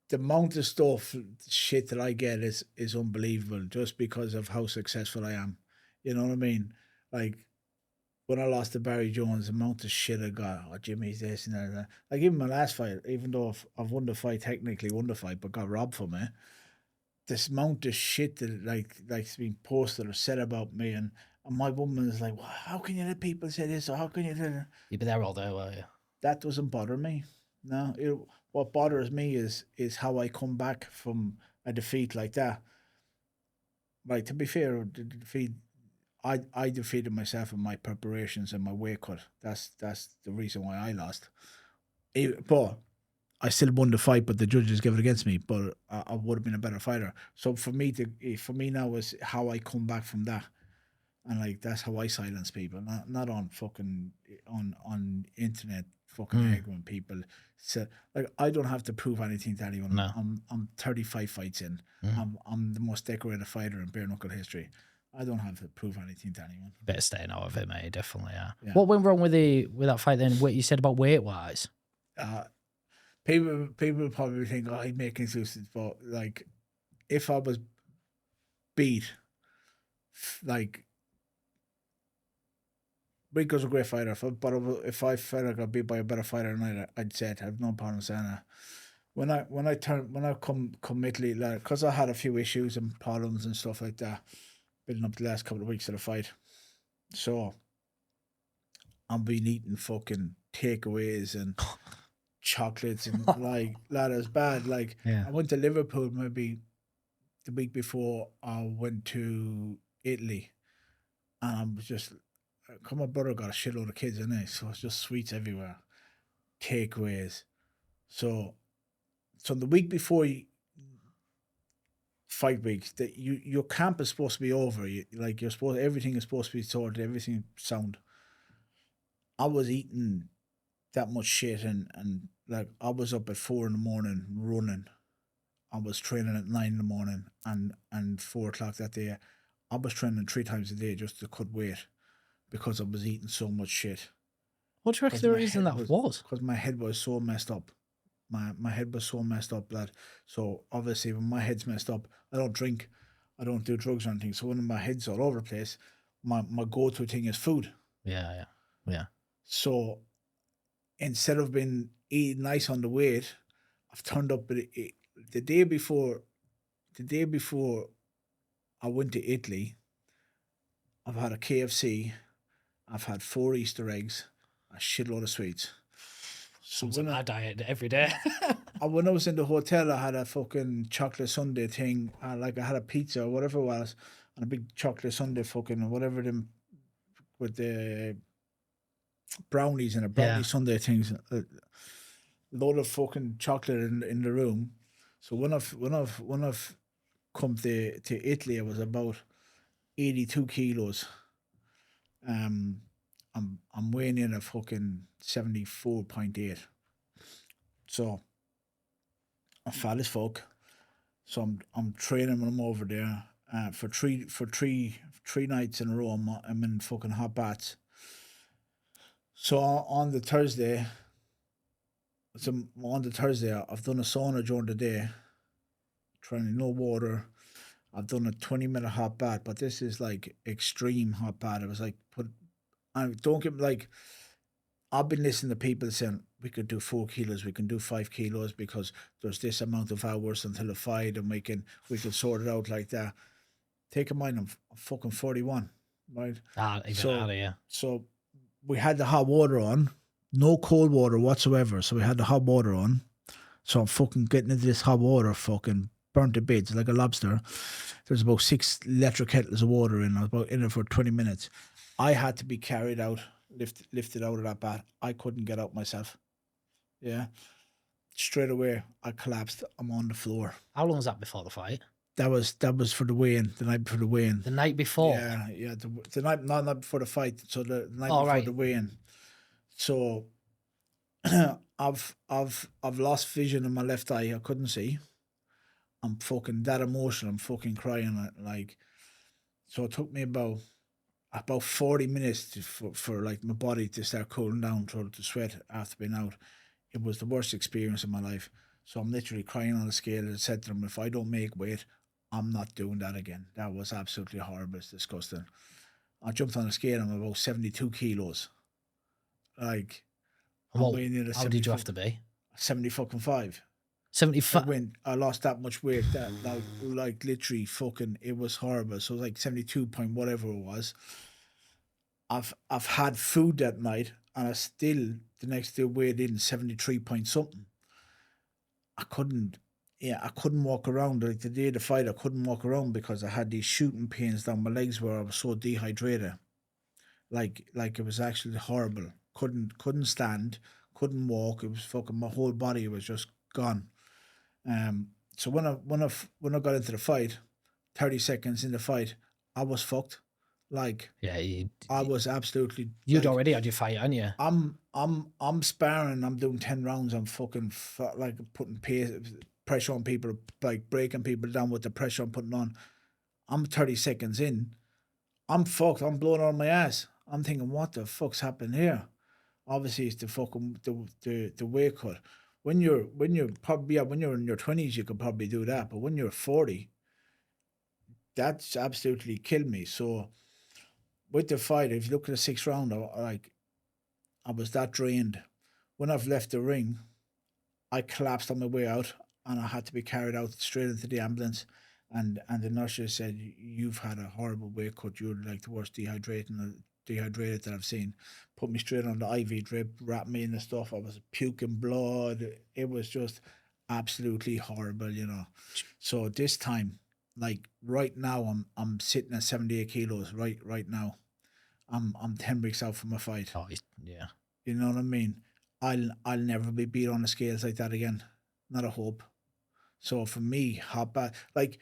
The amount of shit that I get is unbelievable just because of how successful I am. You know what I mean? Like when I lost to Barry Jones, the amount of shit I got. Oh, Jimmy's this and that. Like even my last fight, even though I've won the fight, technically won the fight, but got robbed from it. This amount of shit that like's being posted or said about me, and my woman is like, well, how can you let people say this or how can you? You'd be there all day, were you? That doesn't bother me. No, what bothers me is how I come back from a defeat like that. Like to be fair, the defeat, I defeated myself in my preparations and my weight cut. That's the reason why I lost. But I still won the fight, but the judges gave it against me. But I would have been a better fighter. So for me now is how I come back from that, and like that's how I silence people, not on fucking on internet fucking arguing people. So like I don't have to prove anything to anyone. No. I'm 35 fights in. I'm the most decorated fighter in bare-knuckle history. I don't have to prove anything to anyone. Better staying out of it, mate. Definitely, yeah. What went wrong with that fight then? What you said about weight wise? People probably think, oh, he's making excuses, but like if I was beat, like Rico's a great fighter, but if I felt like I got beat by a better fighter tonight, I'd say it. I have no problem saying that. When I come Italy, like, because I had a few issues and problems and stuff like that, building up the last couple of weeks of the fight, so I've been eating fucking takeaways and chocolates and like that is bad. Like I went to Liverpool maybe the week before I went to Italy, and I was just. Cause my brother got a shitload of kids in it, so it's just sweets everywhere, takeaways. So the week before fight week, that your camp is supposed to be over. Everything is supposed to be sorted, everything sound. I was eating that much shit, and like I was up at 4 a.m. running. I was training at 9 a.m. and 4 o'clock that day. I was training 3 times a day just to cut weight. Because I was eating so much shit. What do you reckon the reason that was? Because my head was so messed up. My head was so messed up that so obviously when my head's messed up, I don't drink, I don't do drugs or anything. So when my head's all over the place, my go-to thing is food. Yeah. So instead of being eating nice on the weight, I've turned up the day before I went to Italy. I've had a KFC. I've had 4 Easter eggs, a shitload of sweets. So I diet every day. When I was in the hotel, I had a fucking chocolate sundae thing. I had a pizza or whatever it was, and a big chocolate sundae fucking whatever them with the brownies and a brownie sundae things. A load of fucking chocolate in the room. So when I've come to Italy, I was about 82 kilos. I'm weighing in at fucking 74.8. So I'm fat as fuck. So I'm training when I'm over there for three nights in a row. I'm in fucking hot baths. So on the Thursday, I've done a sauna during the day, trying no water. I've done a 20-minute hot bath, but this is like extreme hot bath. It was like I don't get like I've been listening to people saying we could do 4 kilos, we can do 5 kilos because there's this amount of hours until the fight, and we can sort it out like that. Take in mind, I'm fucking 41, right? Yeah. So we had the hot water on, no cold water whatsoever. So we had the hot water on. So I'm fucking getting into this hot water, fucking burnt to bits like a lobster. There's about 6 electric kettles of water in. I was about in it for 20 minutes. I had to be carried out, lifted out of that bath. I couldn't get out myself. Yeah. Straight away, I collapsed. I'm on the floor. How long was that before the fight? That was for the weigh-in, the night before the weigh-in. The night before? Yeah. The night, not before the fight. So the night before the weigh-in. So I've lost vision in my left eye. I couldn't see. I'm fucking that emotional. I'm fucking crying. Like, so it took me about 40 minutes for like my body to start cooling down, to sweat after being out. It was the worst experience of my life. So I'm literally crying on the scale. I said to them, if I don't make weight, I'm not doing that again. That was absolutely horrible. It's disgusting. I jumped on the scale. I'm about 72 kilos. Like, how did you have to be? 75. 75. I lost that much weight. That like literally fucking. It was horrible. So it was like 72 point whatever it was. I've had food that night, and I still the next day weighed in 73 point something. I couldn't walk around. Like the day of the fight, I couldn't walk around because I had these shooting pains down my legs where I was so dehydrated. Like it was actually horrible. Couldn't stand, couldn't walk. It was fucking, my whole body was just gone. So when I got into the fight, 30 seconds in the fight, I was fucked. Like, I was absolutely. You'd already had your fight, hadn't you? I'm sparring. I'm doing 10 rounds. I'm fucking like putting pressure on people, like breaking people down with the pressure I'm putting on. I'm 30 seconds in. I'm fucked. I'm blowing on my ass. I'm thinking, what the fuck's happened here? Obviously, it's the fucking the weight cut. When you're in your 20s, you could probably do that, but when you're 40, that's absolutely killed me. So with the fight, if you look at the 6th round, I was that drained. When I've left the ring, I collapsed on my way out, and I had to be carried out straight into the ambulance. And the nurse said, "You've had a horrible weight cut. You're like the worst dehydrated that I've seen." Put me straight on the IV drip, wrapped me in the stuff. I was puking blood. It was just absolutely horrible, you know. So this time, like right now, I'm sitting at 78 kilos. Right now, I'm 10 weeks out from a fight. Oh, yeah. You know what I mean? I'll never be beat on the scales like that again. Not a hope. So for me, hot bath. Like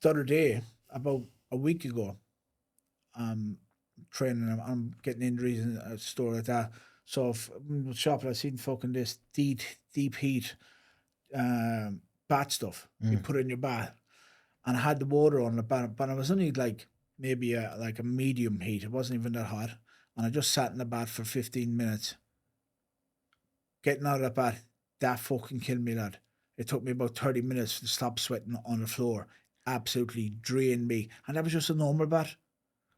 the other day, about a week ago, training, I'm getting injuries in a store like that. So shopping, I seen fucking this deep heat bath stuff. You put it in your bath, and I had the water on the bath, but it was only like maybe a medium heat. It wasn't even that hot, and I just sat in the bath for 15 minutes. Getting out of that bath, that fucking killed me, lad. It took me about 30 minutes to stop sweating on the floor. Absolutely drained me, and that was just a normal bath.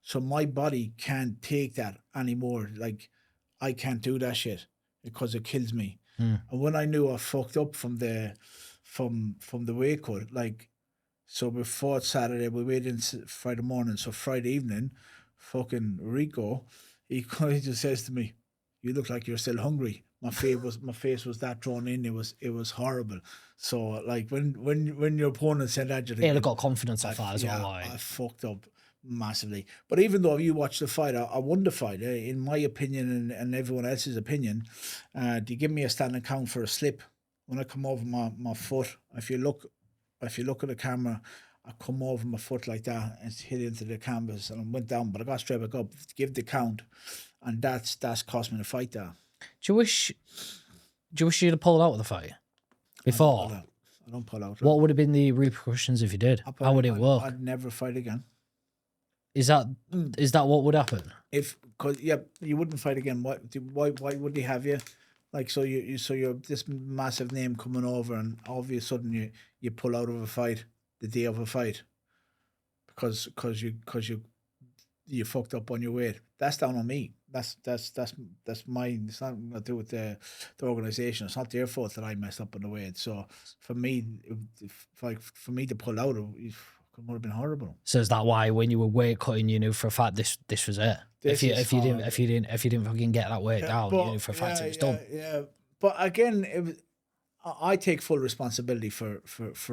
So my body can't take that anymore. Like, I can't do that shit because it kills me. And when I knew I fucked up from the weight cut, like, so we fought Saturday, we weighed in Friday morning. So Friday evening, fucking Rico, he just says to me, "You look like you're still hungry." My face was that drawn in. It was horrible. So like when your opponent said that, you think, Yeah, got confidence off that as well. I fucked up massively. But even though you watched the fight, I won the fight. In my opinion and everyone else's opinion, they give me a standing count for a slip when I come over my foot. If you look at the camera, I come over my foot like that and hit into the canvas, and I went down, but I got straight back up to give the count, and that's cost me the fight there. Do you wish you'd have pulled out of the fight before? I don't pull out. What would have been the repercussions if you did? How would it work? I'd never fight again. Is that what would happen? Because you wouldn't fight again. Why would they have you? Like, so you're this massive name coming over, and all of a sudden you pull out of a fight the day of a fight because you fucked up on your weight. That's down on me. That's mine. It's not to do with the organization. It's not their fault that I messed up on the weight. So for me, for me to pull out, it would have been horrible. So is that why when you were weight cutting, you knew for a fact this was it? If you didn't fucking get that weight down, you knew for a fact it was done. Yeah, but again, I take full responsibility for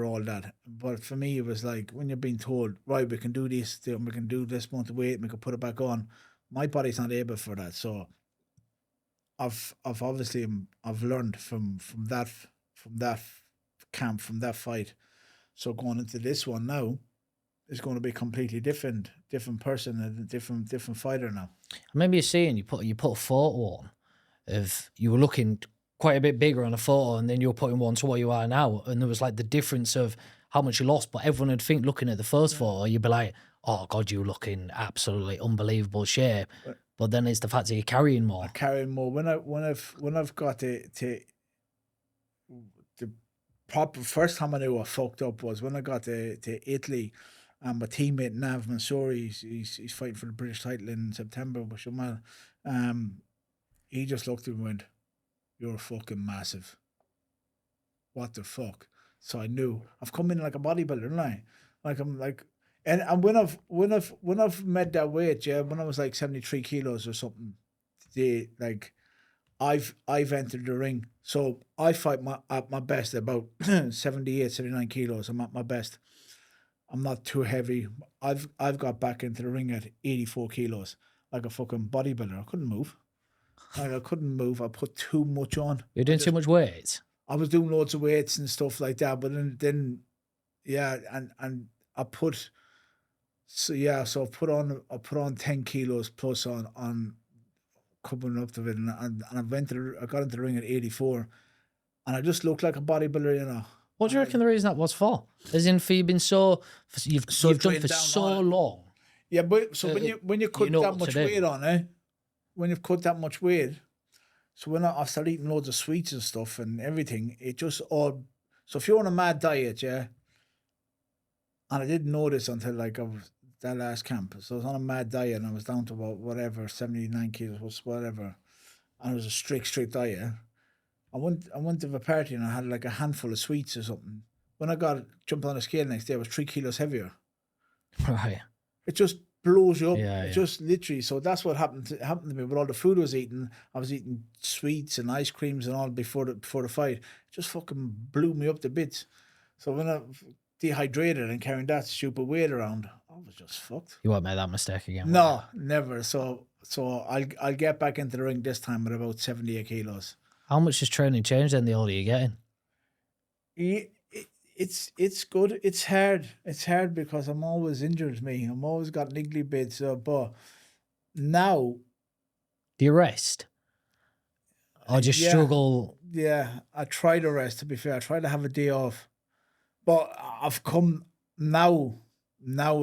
all that. But for me, it was like when you're being told, right, we can do this, we can do this amount of weight, we can put it back on. My body's not able for that. So I've obviously learned from that camp, from that fight. So going into this one now, is going to be a completely different person and a different fighter now. I remember you saying you put a photo on of you were looking quite a bit bigger on a photo, and then you were putting one to what you are now, and there was like the difference of how much you lost. But everyone would think, looking at the first photo, you'd be like, "Oh God, you're looking absolutely unbelievable shape." But then it's the fact that you're carrying more. Carrying more. When I've got to the proper first time I knew I fucked up was when I got to Italy. And my teammate Nav Mansouri, he's fighting for the British title in September. He just looked at me and went, "You're fucking massive. What the fuck?" So I knew I've come in like a bodybuilder, didn't I? Like I'm like, and when I've met that weight, when I was like 73 kilos or something, I've entered the ring. So I fight at my best at about 78, 79 kilos. I'm at my best. I'm not too heavy. I've got back into the ring at 84 kilos, like a fucking bodybuilder. I couldn't move. I couldn't. I put too much on. You're doing too much weight. I was doing loads of weights and stuff like that, but then and I put I put on 10 kilos plus on coming up to it, and I got into the ring at 84, and I just looked like a bodybuilder, you know. What do you reckon the reason that was for? As in, for you've been you've done for so long. Yeah, but so when you cut that much weight on, when you've cut that much weight, so when I started eating loads of sweets and stuff and everything, it just all. So if you're on a mad diet, and I didn't know this until like I was that last camp. So I was on a mad diet and I was down to about whatever 79 kilos, whatever, and it was a strict diet. I went to a party and I had like a handful of sweets or something. When I jumped on a scale next day, I was 3 kilos heavier. Right. It just blows you up. Yeah, just literally. So that's what happened to me with all the food I was eating. I was eating sweets and ice creams and all before the fight. It just fucking blew me up to bits. So when I dehydrated and carrying that stupid weight around, I was just fucked. You won't make that mistake again. No, never. So I'll get back into the ring this time at about 78 kilos. How much has training changed then the older you're getting? It's good. It's hard. It's hard because I'm always injured, I'm always got niggly bits. But now... Do you rest? Or just struggle? Yeah, I try to rest, to be fair. I try to have a day off. But I've come... Now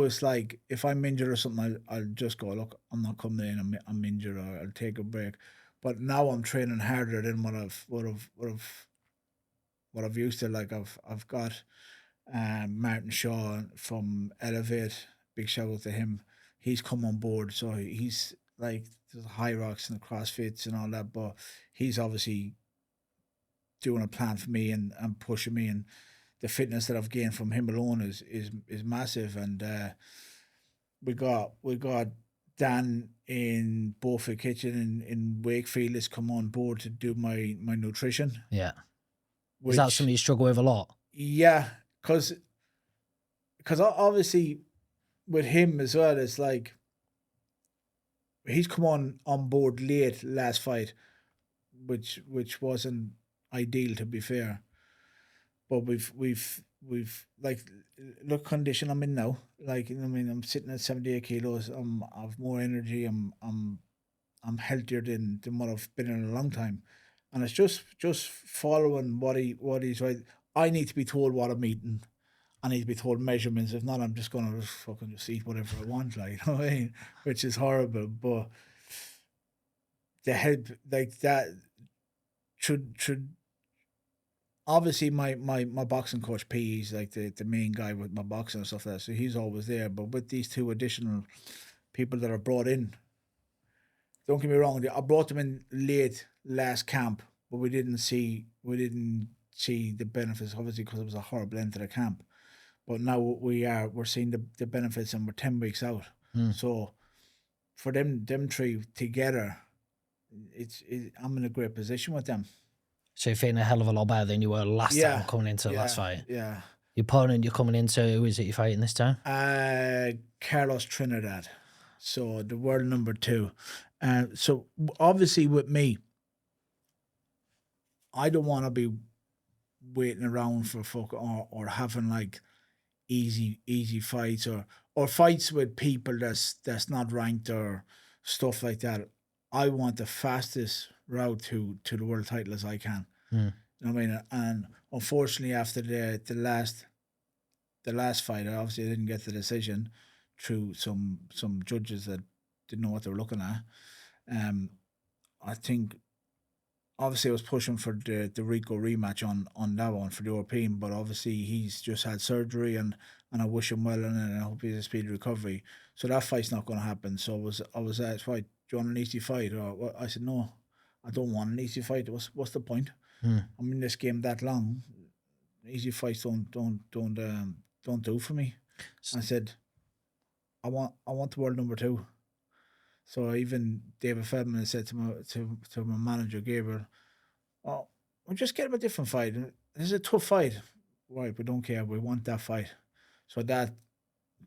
it's like, if I'm injured or something, I'll just go, look, I'm not coming in, I'm injured, or I'll take a break. But now I'm training harder than what I've used to. Like I've got Martin Shaw from Elevate. Big shout out to him. He's come on board, so he's like the high rocks and the CrossFits and all that. But he's obviously doing a plan for me and pushing me, and the fitness that I've gained from him alone is massive. And we got Dan in Beaufort Kitchen in Wakefield has come on board to do my nutrition. Yeah. Is that something you struggle with a lot? Yeah, because obviously with him as well, it's like he's come on board late last fight, which wasn't ideal, to be fair. But we've like, look condition I'm in now. Like, I'm sitting at 78 kilos. I've more energy. I'm healthier than what I've been in a long time. And it's just following what he's right. I need to be told what I'm eating. I need to be told measurements. If not, I'm just going to fucking just eat whatever I want, like, you know what I mean? Which is horrible. But the head, like that, should obviously my boxing coach P, he's like the main guy with my boxing and stuff like that. So he's always there. But with these two additional people that are brought in, don't get me wrong, I brought them in late last camp, but we didn't see the benefits, obviously, because it was a horrible end to the camp. But now we're seeing the benefits, and we're 10 weeks out. So for them three together, I'm in a great position with them. So you're feeling a hell of a lot better than you were last time coming into the last fight. Yeah. Your opponent you're coming into, who is it you're fighting this time? Carlos Trinidad. So the world number 2. So obviously with me, I don't want to be waiting around for or having like easy fights or fights with people that's not ranked or stuff like that. I want the fastest route to the world title as I can. You know what I mean? And unfortunately, after the last fight, I obviously didn't get the decision through some judges that didn't know what they were looking at. I think obviously I was pushing for the Rico rematch on that one for the European, but obviously he's just had surgery and I wish him well and I hope he has a speedy recovery. So that fight's not going to happen. So I was asked, "Fight, do you want an easy fight?" Or I said, "No, I don't want an easy fight. What's the point? I'm in this game that long. Easy fights don't do for me." I said, I want the world number 2. So even David Feldman said to my manager Gabriel, "Oh, we'll just get him a different fight. This is a tough fight, right? We don't care. We want that fight."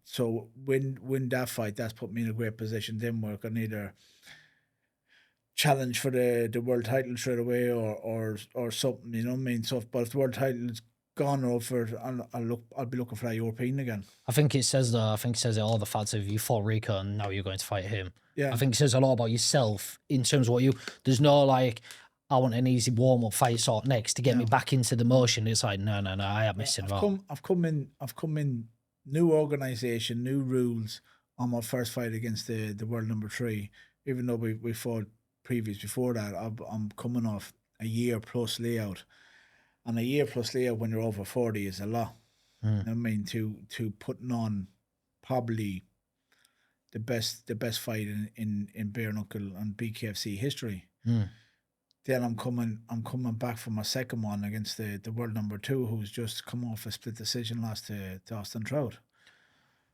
So win that fight. That's put me in a great position. Then we're gonna either challenge for the world title straight away or something. You know what I mean? So, but if the world title is gone over, I'll be looking for that European again. I think it says it all, the fact of you fought Rico and now you're going to fight him. Yeah. I think it says a lot about yourself in terms of there's no like, I want an easy warm-up fight sort next to get me back into the motion. It's like, no, I am missing out. I've come in new organisation, new rules on my first fight against the world number 3. Even though we fought previous before that, I'm coming off a year plus layout. And a year plus layout when you're over 40 is a lot. You know what I mean, to putting on probably the best fight in bare-knuckle and BKFC history. Then I'm coming back from my second one against the world number 2, who's just come off a split decision loss to Austin Trout.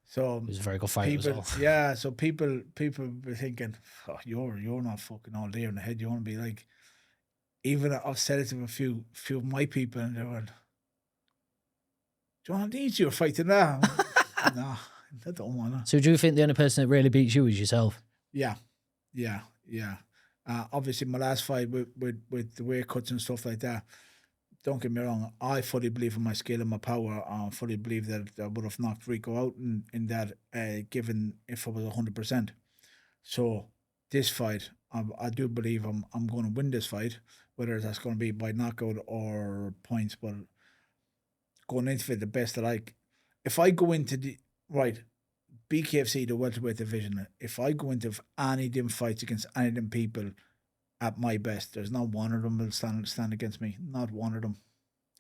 So it was a very good fight as well. Yeah, so people be thinking, "Oh, you're not fucking all there in the head. You want to be like," even I've said it to a few of my people, and they were, "Do you want an easier fight than that?" No, I don't want to. So do you think the only person that really beats you is yourself? Yeah. Obviously, my last fight with the weight cuts and stuff like that, don't get me wrong, I fully believe in my skill and my power. I fully believe that I would have knocked Rico out in that, given if I was 100%. So this fight, I do believe I'm going to win this fight, whether that's going to be by knockout or points. But going into it the best that if I go into BKFC, the welterweight division, if I go into any of them fights against any of them people at my best, there's not one of them will stand against me. Not one of them.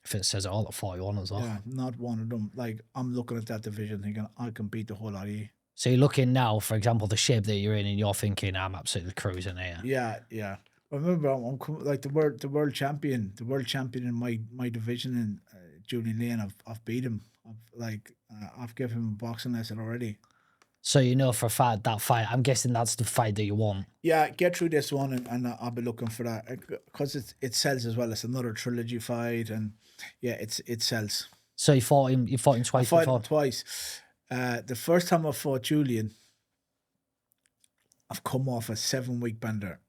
I think it says it all at 41 as well. Yeah, not one of them. Like, I'm looking at that division thinking, I can beat the whole lot of you. So you're looking now, for example, the shape that you're in, and you're thinking, I'm absolutely cruising here. Yeah. Remember, I'm like the world champion in my division, and Julian Lane. I've beat him. I've given him a boxing lesson already. So you know for a fact that fight, I'm guessing that's the fight that you want. Yeah, get through this one and I'll be looking for that, because it sells as well. It's another trilogy fight, and yeah, it sells. So you fought him twice I fought before? him twice. The first time I fought Julian, I've come off a 7-week bender.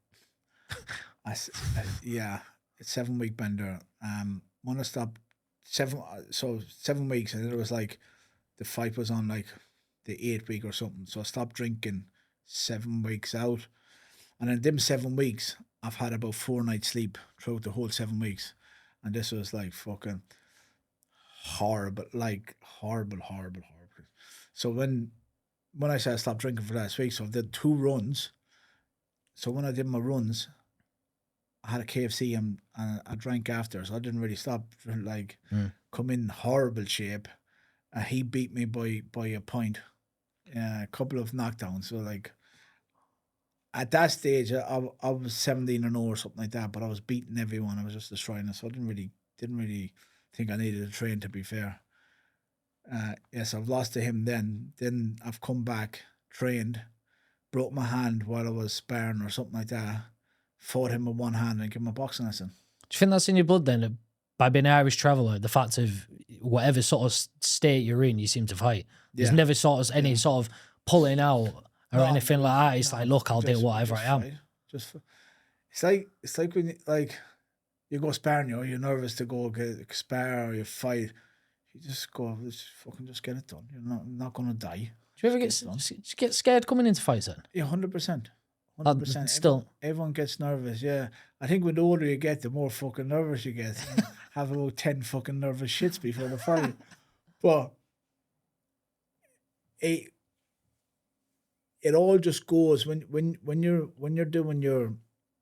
Yeah, it's 7-week bender. When I stopped 7 weeks, and it was like the fight was on like the 8th week or something. So I stopped drinking 7 weeks out, and in them 7 weeks, I've had about 4 nights sleep throughout the whole 7 weeks, and this was like fucking. horrible, like horrible. So when I said I stopped drinking for last week, so I did 2 runs. So when I did my runs, I had a KFC and I drank after, so I didn't really stop. Like, come in horrible shape. He beat me by a point, a couple of knockdowns. So like, at that stage, I was 17-0 or something like that, but I was beating everyone. I was just destroying it. So I didn't really think I needed to train. To be fair, yes, I've lost to him. Then I've come back, trained, broke my hand while I was sparring or something like that. Fought him with one hand and gave him a boxing lesson. Do you think that's in your blood then? By being an Irish traveller, the fact of whatever sort of state you're in, you seem to fight. There's never sort of any sort of pulling out or anything like that. It's like, look, I'll do whatever I am. It's like when you go sparring, you're nervous to go get spar or you fight. You just go, just get it done. You're not gonna die. Do you ever get scared coming into fights then? Yeah, 100%. 100%. Still, everyone gets nervous. Yeah, I think when the older you get, the more fucking nervous you get. Have about 10 fucking nervous shits before the fight. But it all just goes when you're doing your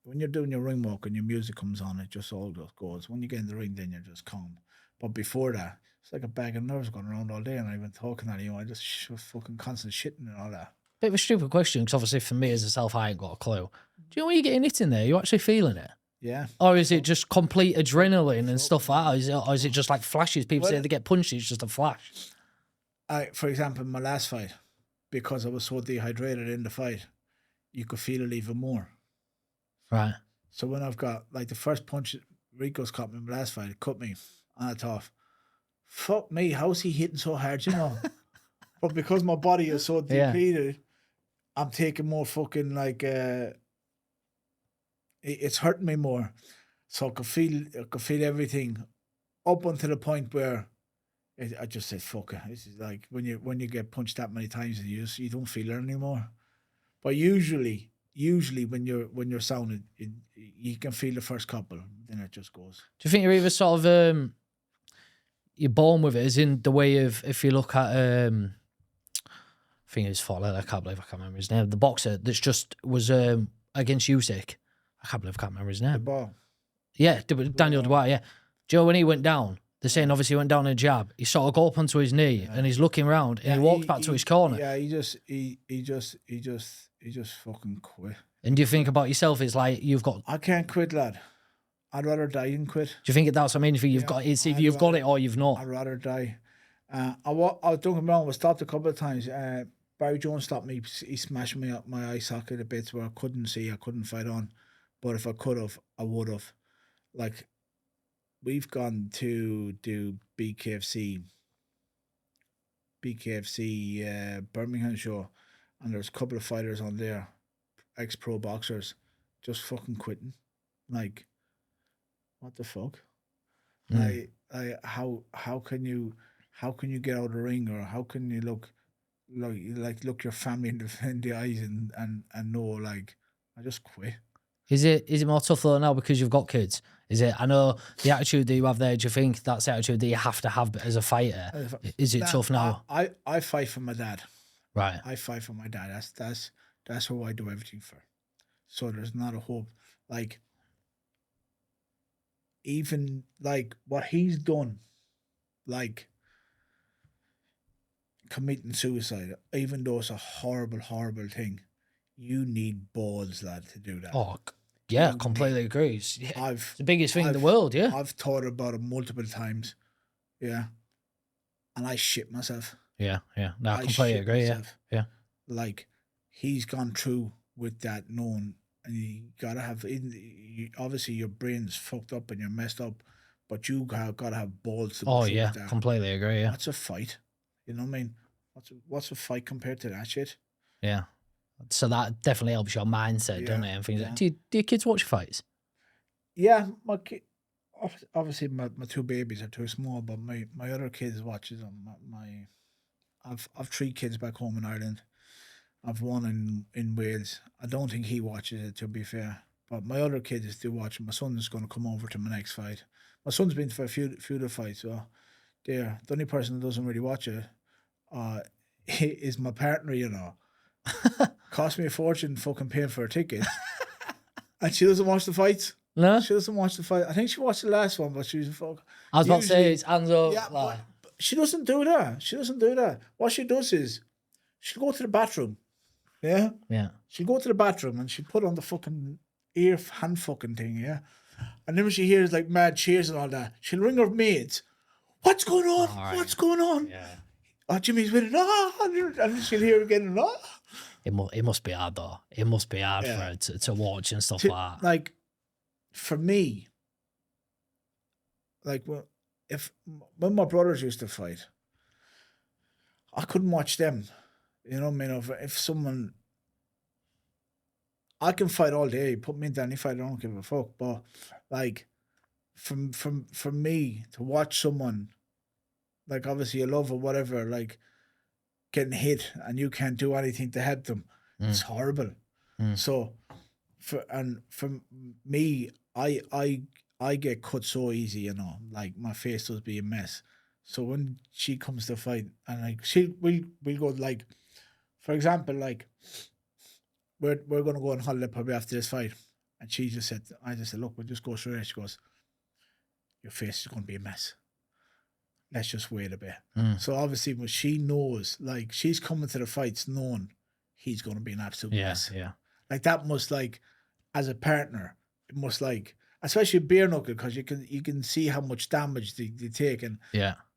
ring walk and your music comes on. It just all just goes. When you get in the ring, then you're just calm. But before that, it's like a bag of nerves going around all day, and I've been talking at you. I just fucking constant shitting and all that. Bit of a stupid question, because obviously for me as a self, I ain't got a clue. Do you know when you're getting hit in there, you're actually feeling it? Yeah. Or is it just complete adrenaline and stuff like that? Or is it just like flashes? People say they get punched, it's just a flash. For example, my last fight, because I was so dehydrated in the fight, you could feel it even more. Right. So when I've got, like, the first punch Rico's caught me in my last fight, it cut me, and I thought, fuck me, how's he hitting so hard, you know? But because my body is so depleted, I'm taking more fucking, like, it's hurting me more. So I could feel everything up until the point where I just said, fuck it. This is like when you get punched that many times, you don't feel it anymore. But usually when you're sounded, you can feel the first couple, then it just goes. Do you think you're either sort of you're born with it, as in the way of, if you look at I think it's Fowler, I can't believe I can't remember his name. The boxer that's just was against Usyk. I can't remember his name. The ball. Yeah, Daniel Dubois, yeah. Joe, when he went down, they're saying obviously he went down in a jab. He sort of got up onto his knee and he's looking round and he walked back to his corner. Yeah, he just fucking quit. And do you think about yourself? It's like you've got. I can't quit, lad. I'd rather die than quit. Do you think that's what I mean? If you've got, it's either you've got it or you've not. I'd rather die. I don't get me wrong, I was stopped a couple of times. Barry Jones stopped me. He smashed me up my eye socket a bit where I couldn't see. I couldn't fight on. But if I could have, I would have. Like, we've gone to do BKFC Birmingham show, and there's a couple of fighters on there, ex-pro boxers, just fucking quitting. Like, what the fuck? How can you get out of the ring, or how can you look your family in the eyes and know, like, I just quit. Is it more tough though now because you've got kids? Is it? I know the attitude that you have there. Do you think that's the attitude that you have to have as a fighter? Is it tough now? I fight for my dad. Right. I fight for my dad. That's who I do everything for. So there's not a hope. Like, even like what he's done, like committing suicide, even though it's a horrible, horrible thing, you need balls, lad, to do that. Oh, yeah, completely agree. It's the biggest thing in the world, yeah. I've thought about it multiple times, yeah, and I shit myself. Yeah. No, I completely agree, yeah. Like, he's gone through with that known, and you gotta have, obviously your brain's fucked up and you're messed up, but you gotta have balls to go through with that. Completely agree, yeah. That's a fight. You know what I mean? What's a fight compared to that shit? Yeah. So that definitely helps your mindset, doesn't it? And things like, do your kids watch fights? Yeah, obviously my two babies are too small, but my other kids watches them. I've 3 kids back home in Ireland. I've one in Wales. I don't think he watches it, to be fair. But my other kids do watch it. My son's going to come over to my next fight. My son's been for a few of the fights, so there, the only person who doesn't really watch it is my partner, you know. Cost me a fortune fucking paying for a ticket. And she doesn't watch the fights. No? She doesn't watch the fight. I think she watched the last one, but she was fuck. I was about to say, it's hands up. Yeah, but she doesn't do that. She doesn't do that. What she does is, she'll go to the bathroom. Yeah? Yeah. She'll go to the bathroom and she'll put on the fucking hand fucking thing, yeah? And then when she hears like mad cheers and all that, she'll ring her maids. What's going on? All right. What's going on? Yeah. Oh, Jimmy's winning. And then she'll hear again. It must be hard though. It must be hard for her to watch and stuff like that. Like, for me, like when my brothers used to fight, I couldn't watch them. You know what I mean? If someone, I can fight all day. Put me in any fight, I don't give a fuck. But like, for me to watch someone, like obviously a love or whatever, like getting hit and you can't do anything to help them, it's horrible. So, for me, I get cut so easy, you know, like my face does be a mess. So when she comes to fight, and like we'll go, like, for example, like we're gonna go on holiday probably after this fight, and I just said, look, we'll just go straight there. She goes, your face is gonna be a mess. Let's just wait a bit. So obviously, when she knows, like, she's coming to the fights knowing he's gonna be an absolute mess. Yeah. Like that must, like, as a partner, it must, like, especially bare-knuckle, because you can see how much damage they take, and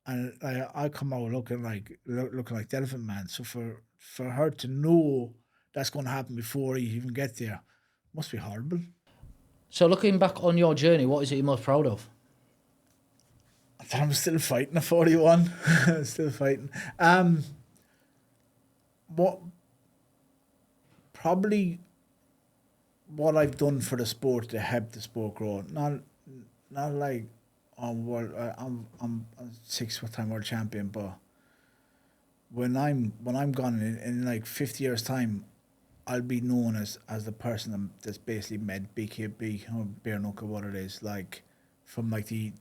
I come out looking like the Elephant Man. So for her to know that's going to happen before you even get there, must be horrible. So looking back on your journey, what is it you're most proud of? That I'm still fighting at 41. Still fighting. What I've done for the sport to help the sport grow. Not like I'm a 6-time world champion, but when I'm gone in like 50 years time, I'll be known as the person that's basically made BKB or bare-knuckle, what it is, like from like the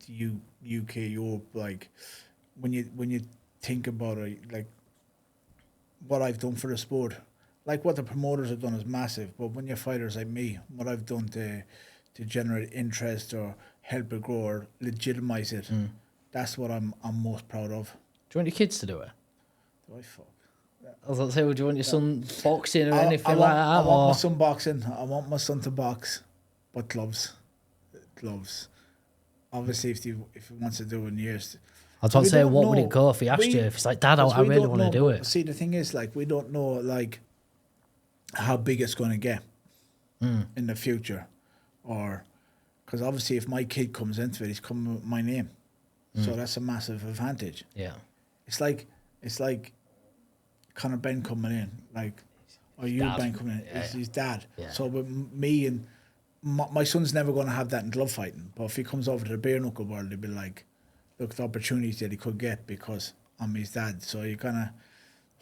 UK, Europe. Like when you think about it, like what I've done for the sport, like what the promoters have done is massive, but when you're fighters like me, what I've done to generate interest or help it grow or legitimize it, that's what I'm most proud of. Do you want your kids to do it? Do I fuck? I was going to say, would you want your son boxing or anything I like that? I want my son boxing. I want my son to box, but gloves. Obviously, if he wants to do it in years. I was about to say, what would it go if he asked you? If it's like, Dad, I really want to do it. See, the thing is, like, we don't know, like, how big it's going to get in the future, or because obviously, if my kid comes into it, he's coming with my name, so that's a massive advantage. Yeah, it's like Conor Ben coming in, like, or you Ben coming in, it's his dad. Yeah. So with me and my son's never going to have that in glove fighting, but if he comes over to the bare-knuckle world, he'll be like, look, the opportunities that he could get because I'm his dad. So you kind of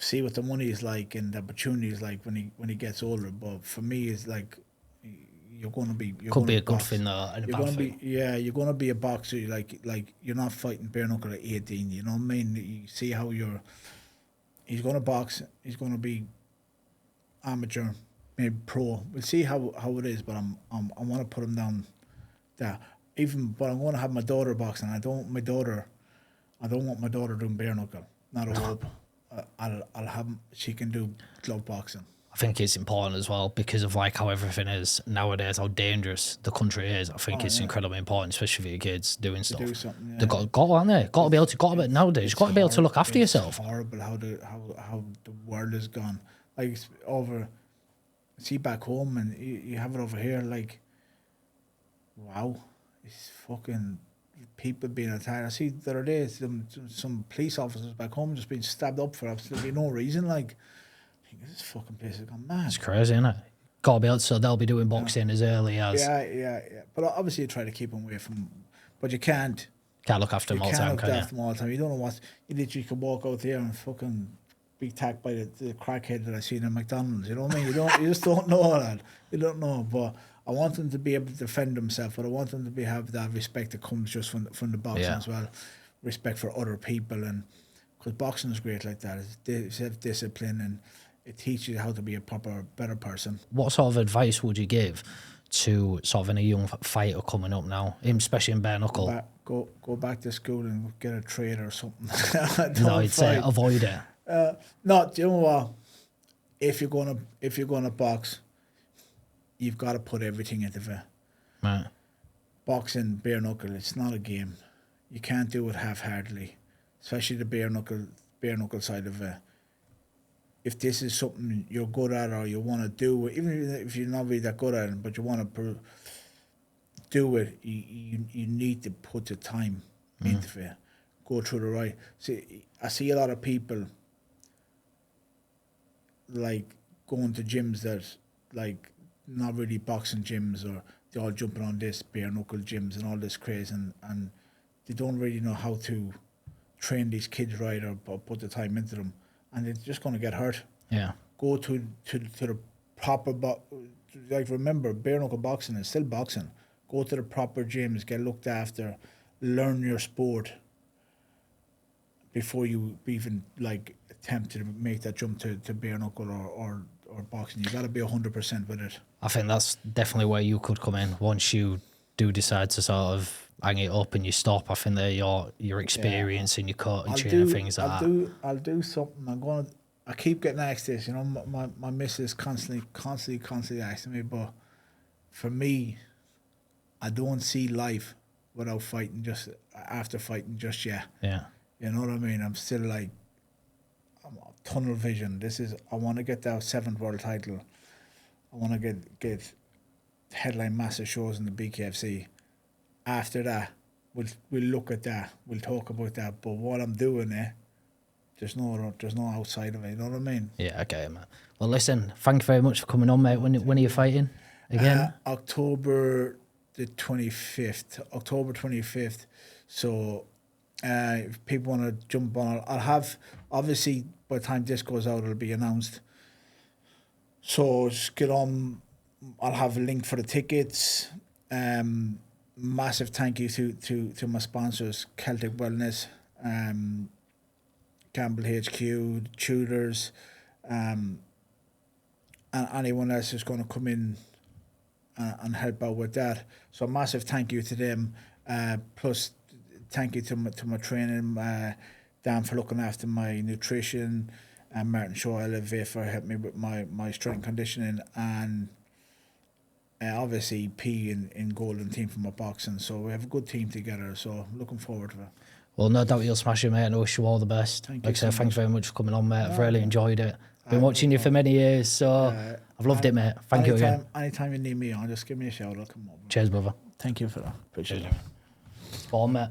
see what the money is like and the opportunity is like when he gets older. But for me, it's like you're going to be. Could be a good thing though. You're going to be, you're going to be a boxer. Like you're not fighting bare knuckle at 18. You know what I mean? You see how he's going to box. He's going to be amateur, maybe pro. We'll see how it is. But I want to put him down there. But I'm going to have my daughter boxing. I don't want my daughter doing bare knuckle. Not a hope. I'll have she can do glove boxing. I think it's important as well because of like how everything is nowadays, how dangerous the country is. I think it's incredibly important, especially for your kids doing stuff. Do something, yeah. They've got to be able to. Nowadays, you've got to be able to look after yourself. It's horrible how the world has gone. Like it's over. See back home, and you have it over here. Like, wow. It's fucking people being attacked. I see the other day some police officers back home just being stabbed up for absolutely no reason. Like, I think this fucking place has gone mad. It's crazy, isn't it? Got to be able to, so they'll be doing boxing as early as. Yeah. But obviously, you try to keep them away from. But you can't. Can't look after them all the time, can you? Them all the time. You don't know what. You literally could walk out there and fucking be attacked by the crackhead that I seen in McDonald's. You know what I mean? You just don't know that. You don't know, but. I want them to be able to defend themselves, but I want them to have that respect that comes just from the boxing as well. respect for other people, and because boxing is great like that. It's self-discipline, and it teaches you how to be a better person. What sort of advice would you give to sort of a young fighter coming up now, especially in bare knuckle? Go back to school and get a trade or something. No, I'd say avoid it. No, do you know what? If you're gonna box, you've got to put everything into it. Right. Boxing, bare knuckle, it's not a game. You can't do it half-heartedly, especially the bare knuckle side of it. If this is something you're good at or you want to do, even if you're not really that good at it, but you want to do it, you need to put the time into it. Go through the right. See, I see a lot of people like going to gyms that like not really boxing gyms, or they're all jumping on this bare knuckle gyms and all this craze, and they don't really know how to train these kids right or put the time into them, and they're just going to get hurt. Yeah. Go to the proper like, remember, bare knuckle boxing is still boxing. Go to the proper gyms, get looked after, learn your sport before you even like attempt to make that jump to bare knuckle or boxing. You got to be 100% with it. I think that's definitely where you could come in once you do decide to sort of hang it up and you stop. I think that your experience and your coaching and things like that. I'll do something. I keep getting asked this. You know, my missus constantly asking me, but for me, I don't see life without fighting. Just after fighting, just yet. Yeah. You know what I mean? I'm still like, I'm tunnel vision. I want to get that 7th world title. I want to get headline massive shows in the BKFC. After that, we'll look at that. We'll talk about that. But what I'm doing there's no outside of it. You know what I mean? Yeah, okay, man. Well, listen, thank you very much for coming on, mate. When are you fighting again? October 25th. So if people want to jump on, I'll have, obviously by the time this goes out, it'll be announced. So just get on. I'll have a link for the tickets. Massive thank you to my sponsors, Celtic Wellness, Campbell HQ, Tudors, and anyone else who's going to come in and help out with that. So massive thank you to them. Plus, thank you to my training, Dan for looking after my nutrition, and Martin Shaw Elevate for helping me with my strength conditioning, and obviously P in Golden Team for my boxing. So we have a good team together. So looking forward to it. Well, no doubt you'll smash it, mate, and I wish you all the best. Thank like you I said, so thanks much. very much for coming on, mate. I've really enjoyed it. Been watching you for many years, so I've loved it, mate. Thank you again. Anytime you need me on, just give me a shout. I'll come over. Cheers, brother. Thank you for that. Appreciate it. Spot on, mate.